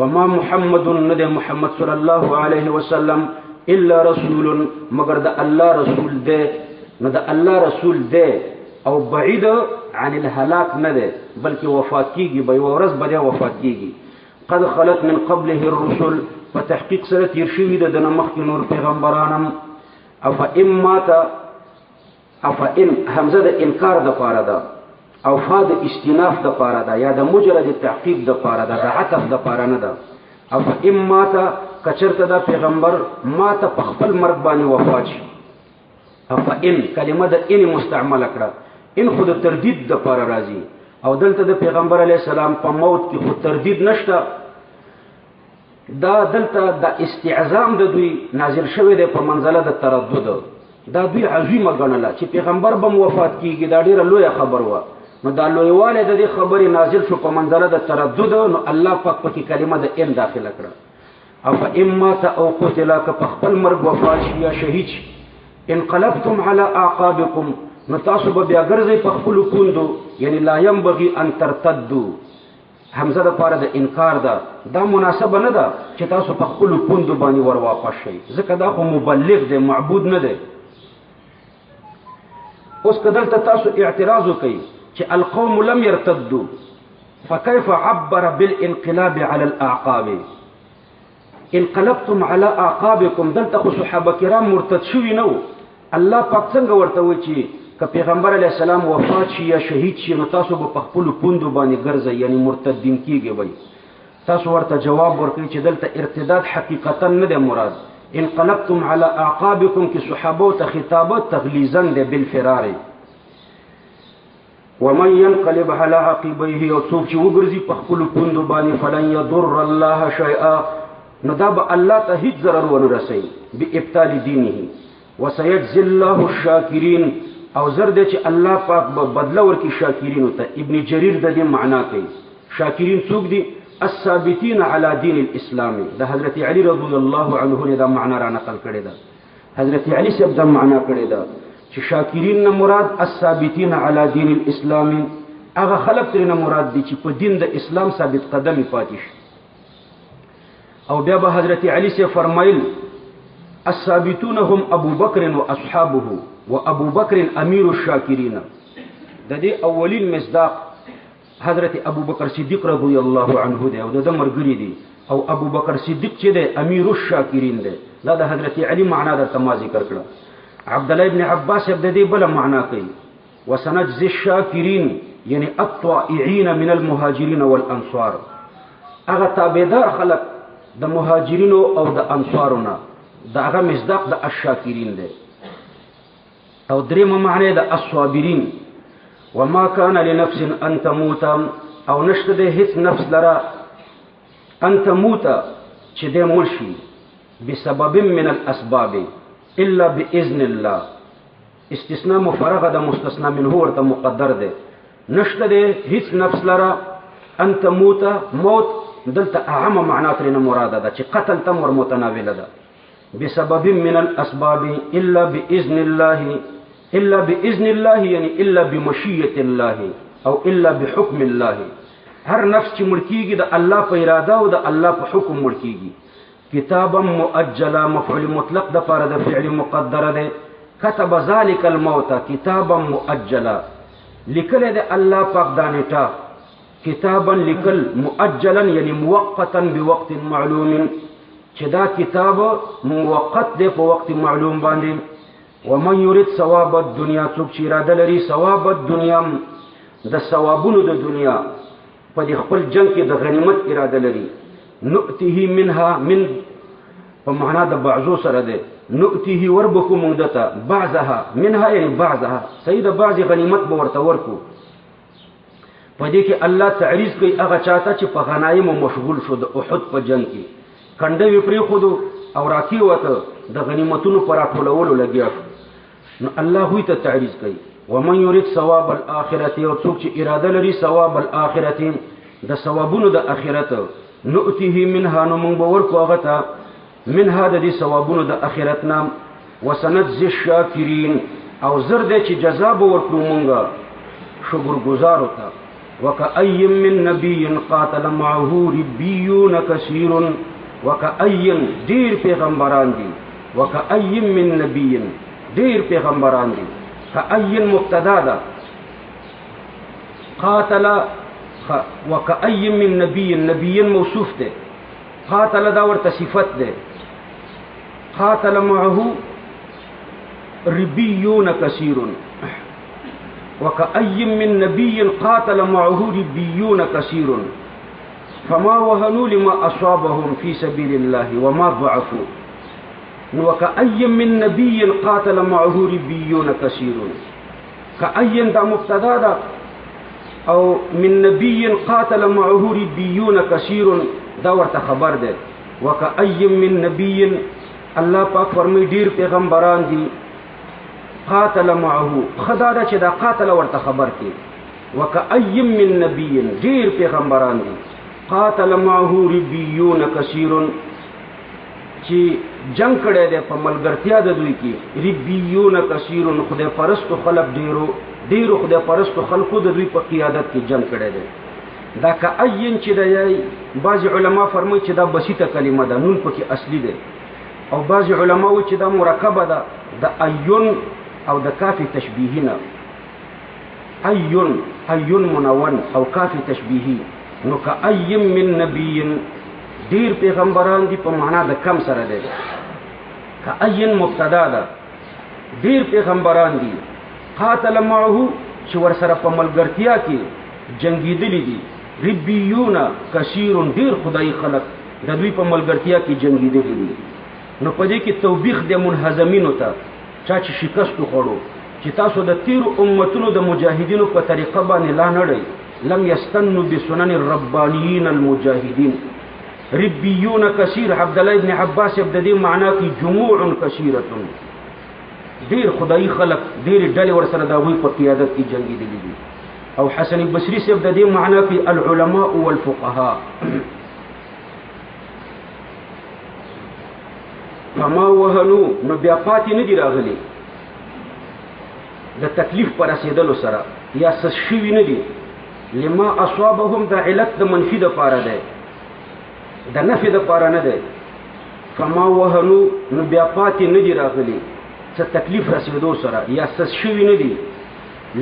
وما محمد ند محمد صلی الله علیه وسلم الا رسول مگر د الله رسول دی نو د الله رسول دی او بعید عن الهلاك نه دی بلکې وفات کیږي به ورځ به وفات کیږي قد خلت من قبله الرسل فتحقیق سره تیر شوی د مخکې نور پیغمبرانم افئن مات افئن همزه د انکار د پاره ده او فا د استیناف د پاره ده یا د مجرد تحقیق د پاره ده د عطف د پاره نه ده افئن مات کچرته د پیغمبر مات په خپل مرګ باندې وفات شي افئن کلمه د ان مستعمل کړه، ان خود تردید د پر راضی، او دلته د پیغمبر علی السلام په موت کې خود تردید نشته. دا دلته د استعظام د دوی نازل شوی دی په منزله د تردد. دا دوی عظیمه ګڼله چې پیغمبر به وفات کیږي، دا ډیره لویه خبر و. نو دا لویواله د دې خبرې نازل شو په منزله د تردد، نو الله پاک پکې کلمه د ان داخله کړه. او فاما او قتل که په خپل مرګ وفات شي یا شهید شي، انقلبتم على اعقابكم، نو تاسو به بیا ګرځئ په خپلو پوندو، یعنی لا ينبغي ان ترتدوا، حمزه د پاره د انکار ده، دا مناسبه نه ده چې تاسو په خپلو پوندو باندې ور واپس شئ، ځکه دا خو مبلغ دی، معبود نه دی. اوس که دلته تاسو اعتراض وکئ چې القوم لم يرتدوا، فكيف عبر بالانقلاب على الاعقاب؟ انقلبتم على اعقابكم، دلته خو صحابه کرام مرتد شوي نه وو. الله پاک څنګه ورته وایي چې که پیغمبر علیه السلام وفات شي یا شهید شي، نو تاسو به په خپلو پوندو باندې ګرځئ، یعنی مرتدین کیږئ وایي. تاسو ورته جواب ورکړئ چې دلته ارتداد حقیقتا نه دی مراد. انقلبتم على اعقابكم کې صحابو ته خطابه تغلیظا دی بالفرار. ومن ينقلب على عقبيه، او څوک چې وګرځي په خپلو پوندو باندې، فلن يضر الله شيئا، نو دا به الله ته هیڅ ضرر ونه رسوي بابطال دینه. وسيجزي الله الشاکرین، او زر دی چې الله پاک به بدله ورکړي شاکرینو ته. ابن جریر د دې معنا کوي. شاکرین څوک دي؟ الثابتین علی دین الاسلام. د حضرت علی رضی الله عنه نه دا معنا را نقل کړی ده. حضرت علی صاحب دا معنا کړی ده چې شاکرین نه مراد الثابتین علی دین الاسلام، هغه خلق ترې نه مراد دي چې په دین د اسلام ثابت قدم پاتې شي. او بیا به حضرت علی سے فرمایل الثابتون هم ابو بکر و اصحابه و ابو بکر امیر الشاکرین. د دې اولین مصداق حضرت ابو بکر صدیق رضی الله عنه دی، او د مرګری دی، او ابو بکر صدیق چې دی امیر الشاکرین دی. دا د حضرت علی معنا د تما ذکر کړه. عبد الله ابن عباس د دې بل معنا کوي وسنجزي الشاکرین، یعنی الطائعين من المهاجرین والانصار، هغه تابعدار خلق د مهاجرینو او د انصارونو، دا هغه مصداق د الشاکرین دی. او دریم معنی د الصابرین. وما كان لنفس ان تموت، او نشته د هیڅ نفس لره ان تموت چې د مرشي بسبب من الاسباب الا باذن الله. استثناء مفرغه د مستثنا منه ورته مقدر دی. نشته د هیڅ نفس لره ان تموت، موت دلته اعم معنا ترنه مراده ده چې قتل تم ور متناوله ده. بسبب من الاسباب الا باذن الله، الا باذن الله یعنی الا بمشیه الله او الا بحکم الله. هر نفس چې مړ کیږي د الله په اراده او د الله په حکم مړ کیږي. کتابا مؤجلا، مفعول مطلق د پاره د فعل مقدر ده. كتب ذلك الموت کتابا مؤجلا، لیکل د الله پاک دانیټا کتابا لیکل، مؤجلا یعنی موقتا بوقت معلوم، چې دا کتاب موقت دی په وخت معلوم باندې. ومن يريد ثواب الدنيا، څوک چې اراده لري ثواب الدنيا، د ثوابونو د دنیا، په دې خپل جنگ کې د غنیمت اراده لري، نؤته منها، من په معنا د بعضو سره ده، نؤته وربکو موږ دته بعضها منها یعنی بعضها، صحیح د بعض غنیمت به ورته ورکو. په دې کې الله تعریض کوي هغه چاته چې په غنایم مشغول شو د احد په جنگ کې، کنده وی پری خودو او راکی وته د غنیمتونو پر اټولولو لګیا. نو الله هی ته تعریض کوي ومن يريد ثواب الاخرته، او څوک چې اراده لري ثواب الاخرته، د ثوابونو د اخرت، نؤته منها، نو موږ به ورکو هغه ته منها د دې ثوابونو د اخرت نام. وسنجزي الشاکرین، او زر دې چې جزا به ورکړو مونږه شکرګزار وته. وكأي من نبي قاتل معه ربيون كثير، وكأي دیر پیغمبران دي، وكأي من نبي دیر پیغمبران دي. كأي مبتدا ده، قاتل وكأي من نبي، نبي موصوف ده، قاتل دا ورته صفت ده. قاتل معه ربيون كثير، وكأي من نبي قاتل معه ربيون كثير فما وهنوا لما أصابهم في سبيل الله وما ضعفوا. نو وکأی من نبی قاتل معه ربیون کثیر، کأی دا مبتدا دا او من نبی قاتل معه ربیون کثیر دا ورته خبر ده. وکأی من نبی الله پاک فرمای ډیر پیغمبران دي قاتل معه، خدا دا چې دا قاتل ورته خبر کی. وکأی من نبی ډیر پیغمبران دي قاتل معه ربیون کثیر چې جنگ کړي دي په ملګرتیا د دوی کې. ربیون کثیر خدای پرستو خلق ډیرو خدای پرستو خلقو د دوی په قیادت کې جنگ کړي دي. دا کأین چې دی بعض علما فرمایي چې دا بسیطه کلمه ده، نون پکې اصلي ده، او بعض علما وایي چې دا مرکبه ده د ایون او د کاف تشبیهی نه. ایون منون او کاف تشبیهی. نو کأی من نبی ډیر پیغمبران دي په معنا د کم سره ده. کأی مبتدا ده، ډیر پیغمبران دي قاتل معه چې ور سره په ملګرتیا کې جنگیدلی دي. ربیون کثیر ډیر خدای خلق د دوی په ملګرتیا کې جنگیدلی دي. نو په دې کې توبیخ د منهزمینو ته چا چې شکست وخوړو چې تاسو د تیر امتونو د مجاهدینو په طریقه باندې لا نړۍ لم یستنوا بسنن الربانیین المجاهدین. ربیون کثیر عبد الله ابن عباس د دې معنا کې جموع کثیره ډیر خدای خلق ډیر ډلې ور سره د غوی په قیادت کې جنگیدلی دي. او حسن البصری سے د دې معنا کې العلماء والفقهاء. فما وهنوا نو بیا پاتې نه دي راغلي د تکلیف پر رسیدلو سره یا سشوي نه دي. لما اصابهم د علت د منفي د پاره ده، د نفي د پاره نه ده. فما وهنوا نو بیا پاتې نه دي راغلي څه تکلیف رسیدو سره یا سشوي نه دي.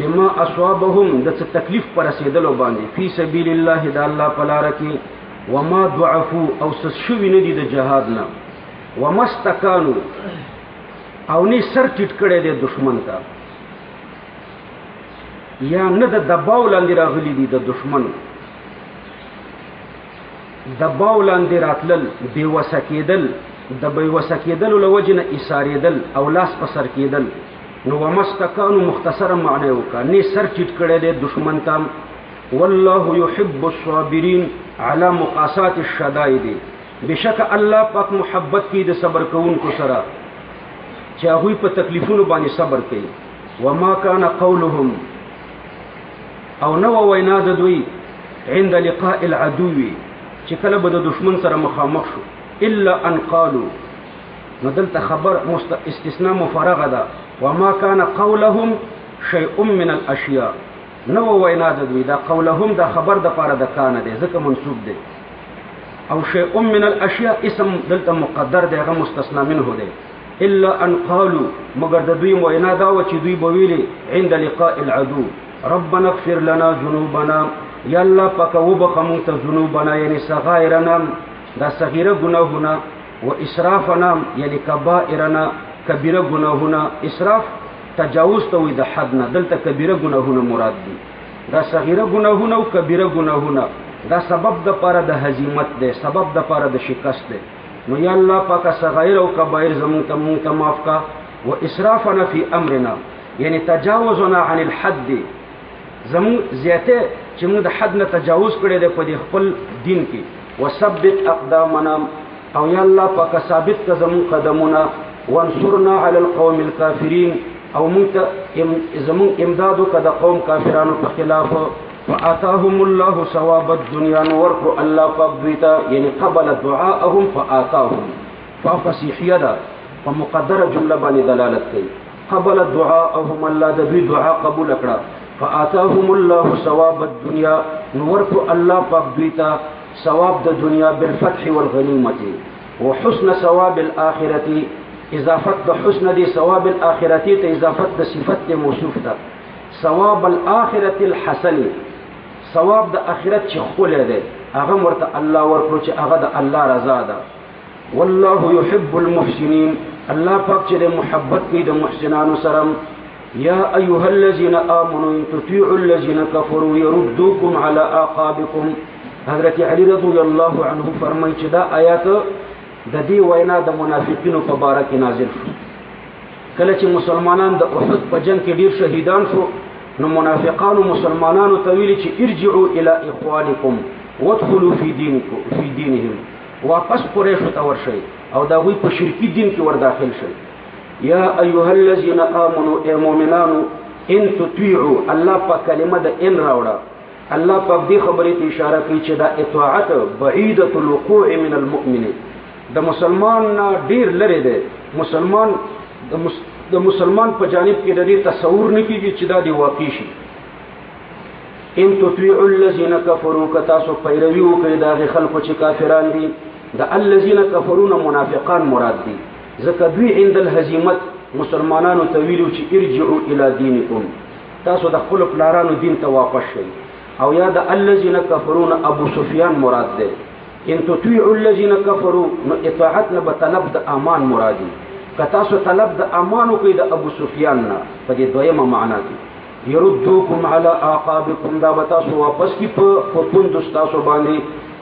لما اصابهم د څه تکلیف پر رسیدلو باندې فی سبیل الله د الله په لار کې. وما ضعفوا او سشوي نه دي د جهاد نه. ومستکانو او نه سر ټیټ کړي د دشمن ته، یا نه د دباو لاندې راغلي دي د دشمن. دباو لاندې راتلل، بېوسه کېدل، د بېوسه کېدلو له وجې نه ایسارېدل او لاس په سر کېدل. نو ومستکانو مختصره معنی وکړه، نه سر ټیټ کړی دی دشمن ته. والله يحب الصابرین علی مقاسات الشدائد، بشک الله پاک محبت کی د صبر کوونکو سره چې هغوی په تکلیفونو باندې صبر کوي. وما كان قولهم او نو وینا د دوی عند لقاء العدو چې کله به د دشمن سره مخامخ شو. الا ان قالوا نو دلته خبر استثناء مفرغه ده. وما كان قولهم شيء من الاشياء، نو وینا د دوی دا قولهم دا خبر د پاره د کان دی ځکه منصوب دی. او شيء من الاشياء اسم دلته مقدر دی هغه مستثنا منه دی. الا ان قالوا مگر د دوی وینا دا و چې دوی به ویلي عند لقاء العدو ربنا اغفر لنا ذنوبنا، یا الله پاک وبخ مونږ ته ذنوبنا یعنی صغائرنا دا صغیره گناهونه، و اسرافنا یعنی کبائرنا کبیره گناهونه. اسراف تجاوز ته وي د حد نه، دلته کبیره گناهونه مراد دي. دا صغیره گناهونه او کبیره گناهونه دا سبب د پاره د هزیمت دی، سبب د پاره د شکست دی. نو یا الله پاک صغائر او کبائر زمونږ ته معاف کا. و اسرافنا فی امرنا یعنی تجاوزنا عن الحد، زمون زیاته چې موږ د حد نه تجاوز کړی دی په دې خپل دین کې. وثبت اقدامنا او یا الله پاک ثابت کا زمون قدمونه. وانصرنا علی القوم الكافرین او موږ ته زمون امداد وکړه د قوم کافرانو په خلاف. فآتاهم الله ثواب الدنيا ورکو الله پاک دوی ته یعنی قبل دعاءهم فآتاهم. ففصیحیه ده په مقدره جمله باندې دلالت کوي. قبل دعاءهم الله د دوی دعا قبول کړه. فآتاهم الله ثواب الدنيا ورکو الله پاک دوی ته ثواب د دنیا بالفتح والغنیمه. وحسن ثواب الاخره اضافت د حسن دی ثواب الاخرتی ته اضافت د صفت موصوف ده. ثواب الاخرت الحسن، ثواب د اخرت چې خپل دی هغه ورته الله ورکړو چې هغه د الله رضا ده. والله يحب المحسنين، الله پاک چې محبت کوي د محسنانو سره. یا ایها الذين آمنوا ان تطيعوا الذين كفروا يردوكم على اعقابكم. حضرت علی رضی الله عنه فرمایي چې دا آیات د دې وینا د منافقینو په باره کې نازل شو. کله چې مسلمانان د احد په جنگ کې ډیر شهیدان شو نو منافقانو مسلمانانو ته ویلي چې ارجعوا الى اخوانکم وادخلوا في دینهم، واپس قریشو ته ورشئ او د هغوی په شرکي دین کې ور داخل شئ. یا ایها الذین آمنوا ای مؤمنانو ان تطیعوا، الله په کلمه د ان راوړه. الله په دې خبرې ته اشاره کوي چې دا اطاعت بعیدة الوقوع من المؤمن، د مسلمان نه ډیر لري دی. د مسلمان په جانب کې د دې تصور نه کیږي چې دا دی واقع شي. ان تطیعوا الذین کفروا، که تاسو پیروي وکړئ د هغې خلکو چې کافران دي. د الذین کفرون منافقان مراد دي، ځکه دوی عند الهزیمت مسلمانانو ته ویلو چې ارجعوا الى دینکم، تاسو د خپلو پلارانو دین ته واپس شئ. او یا د الذین کفرون ابو سفیان مراد دی. ان تطیعوا الذین کفروا نو اطاعت نه به طلب د امان مرادي، که تاسو طلب د امان وکړئ د ابو سفیان نه په دې دویمه معنا کې. یردوکم علی اعقابکم، دا به تاسو واپس کی په پوندو ستاسو باندې.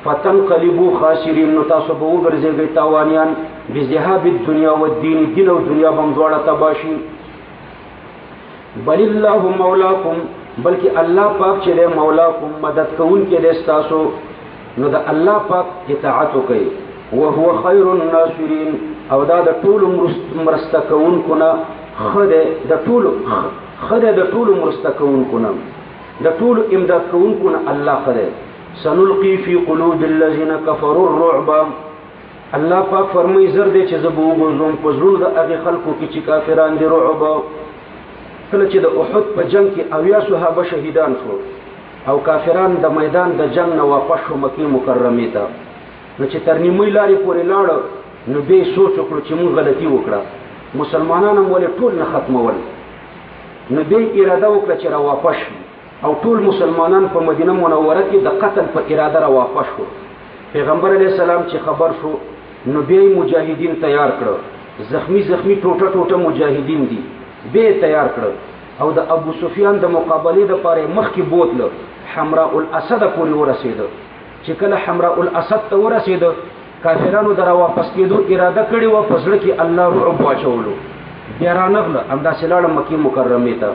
فتنقلبوا خاسرین، نو تاسو به وګرځئ تاوانیان. بذهاب الدنیا والدین، دین او دنیا به هم دواړه تباه شي. بل الله مولاکم، بلکې الله پاک چې دی مولاکم مدد کوونکی دی ستاسو. نو د الله پاک اطاعت وکړئ. وهو خیر الناصرین، او دا د ټولو مرسته کوونکو نه ښه دی، د ټولو مرسته کوونکو نه، د ټولو امداد کوونکو نه الله ښه دی. سنلقي في قلوب الذين كفروا الرعب، الله پاک فرمایي زر دی چې زه به وغورځوم په زړونو د هغې خلکو کې چې کافران دي رعب. کله چې د احد په جنگ کې 80 صحابه شهیدان شو او کافران د میدان د جنگ نه واپس شو مکې مکرمې ته، نو چې تر نیمې لارې پورې لاړه نو بیا سوچ وکړو چې موږ غلطي وکړه، مسلمانان هم ولې ټول نه ختمول. نو بیا اراده وکړه چې را واپس شي او ټول مسلمانان په مدینه منوره کې د قتل په اراده را واپس شو. پیغمبر علیه السلام چې خبر شو نو بیا مجاهدین تیار کړه، زخمی ټوټه ټوټه مجاهدین دي، بیا تیار کړه او د ابو سفیان د مقابلې دپاره مخکې بوتله حمراء الاسد پورې ورسېده. چې کله حمراء الاسد ته ورسېده کافرانو د را واپس کېدو اراده کړې وه، په زړه کې الله رعب واچولو، بیا رانغله همداسې لاړه مکې مکرمې ته.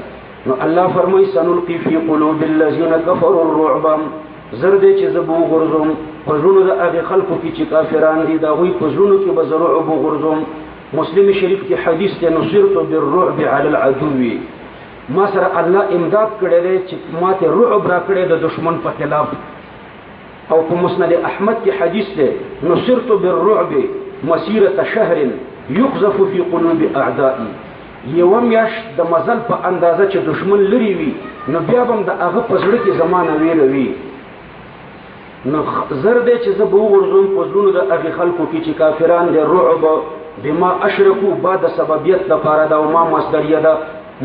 نو الله فرمایي سنلقي فی قلوب الذین کفروا الرعب، زر دی چې زه به وغورځوم په زړونو د هغې خلکو کې چې کافران دي، د هغوی په زړونو کې به زه رعب وغورځوم. مسلم شریف کې حدیث دی نصرت بالرعب علی العدو، ما سره الله امداد کړی دی چې ما ته رعب را کړی د دشمن په خلاف. او په مسند احمد کې حدیث دی نصرت بالرعب مسیرة شهر یقذف فی قلوب اعدائي، یوه میاشت د مزل په اندازه چې دشمن لري وي نو بیا به هم د هغه په زړه کې زمانه ویره وي. نو زر دی چې زه به وغورځوم په زړونو د هغې خلکو کې چې کافران دی رعب بما اشرکو، با د سببیت دپاره ده او ما مصدریه ده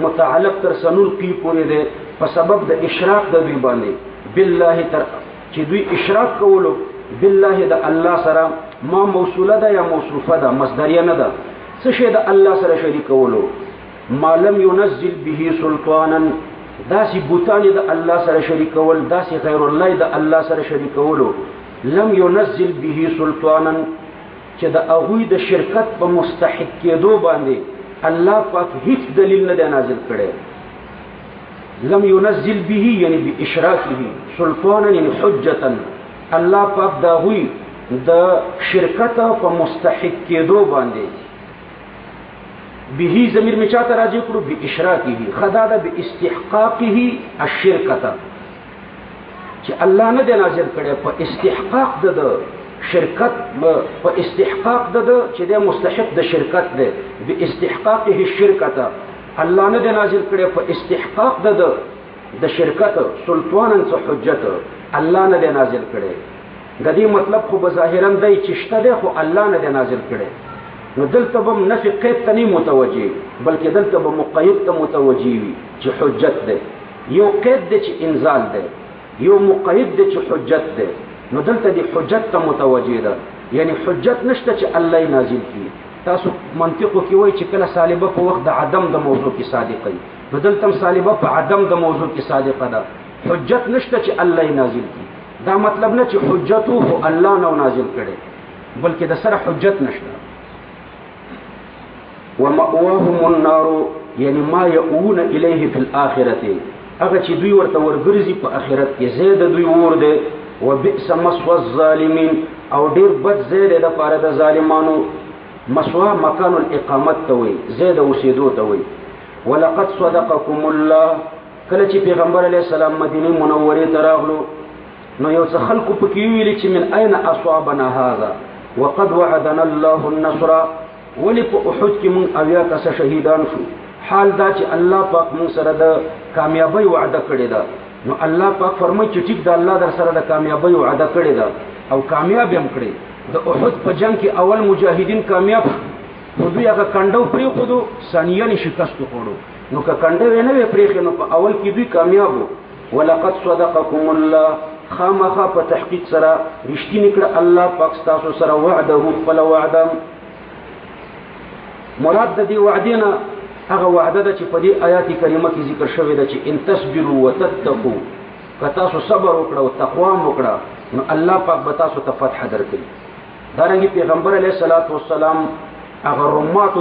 متعلق تر سنلقي پورې دی په سبب د اشراک د دوی باندې بالله، تر چې دوی اشراک کولو بالله د الله سره. ما موصوله ده یا موصوفه ده، مصدریه نه ده. څه شی د الله سره شریکولو؟ ما لم ينزل به سلطانا، داسې بوتان د الله سره شریکول، داسې غیر الله د الله سره شریکولو. لم ينزل به سلطانا، چې د هغوی د شرکت په مستحق کېدو باندې الله پاک هیڅ دلیل نه دی نازل کړی. لم ينزل به یعنی باشراکه، سلطانا یعنی حجتا، الله پاک د هغوی د شرکت په مستحق کېدو باندې به ضمیر می چاته راځي کړو باشراکه، خدا ده باستحقاقه الشرکته، چې الله نه دی نازل کړی په استحقاق د شرکت، په استحقاق د چې دی مستحق د شرکت دی، باستحقاقه الشرکته، الله نه دی نازل کړی په استحقاق د شرکت، سلطانا څه حجت الله نه دی نازل کړی. د دې مطلب خو بظاهرا دی چې شته دی خو الله نه دی نازل کړی. نو دلته به نفي قید ته نه متوجه، بلکې دلته به مقید ته متوجه وي چې حجت دی. یو قید دی چې انزال دی، یو مقید دی چې حجت دی. نو دلته دی حجت ته متوجه ده، یعنی حجت نشته چې الله یې نازل کړي. تاسو منطقو کې وایي چې کله سالبه په وخت د عدم د موضوع کې صادقه وي، نو دلته هم سالبه په عدم د موضوع کې صادقه ده. حجت نشته چې الله یې نازل کړي، دا مطلب نه چې حجت خو الله نه نازل کړي، بلکې د سره حجت نشته. ومأواهم النار یعنی ما یؤون الیه فی الاخرة هغه چې دوی ورته ورګرځي په آخرت کې زید دوی ور دی. وبئس مثوى الظالمین او ډیر بد زید د پاره د ظالمانو. مسوا مکان الاقامت ته وي زید اوسېدو ته وي. ولقد صدقكم الله کله چې پیغمبر علیه السلام مدینه منورې ته راغلو نو یو څه خلکو پکې ویلي چې من اين اصابنا هذا وقد وعدنا الله النصر ولی په احد کې مونږ اویا کسه شهیدان شو. حال دا چې الله پاک مونږ سره د کامیابی وعده کړې ده. نو الله پاک فرمایي چې ټیک ده الله در سره د کامیابی وعده کړې ده او کامیاب هم کړې. د احد په جنگ کې اول مجاهدین کامیاب نو دوی هغه کنډو پرې خودو ثانیه شکست وکړو. نو که کنډو نه وي پرې نو په اول کې دوی کامیاب وو. ولقد صدقكم الله خامخا په تحقیق سره رښتینی کړ الله پاک تاسو سره وعده خپل وعده. مراد د دې وعده نه هغه وعده ده چې په دې آیات کریمه کې ذکر شوی ده چې ان تصبروا وتتقوا که تاسو صبر وکړه او تقوا وکړه نو الله پاک به تاسو ته فتح درکړي. دارنګه پیغمبر علیه الصلاۃ والسلام هغه روماتو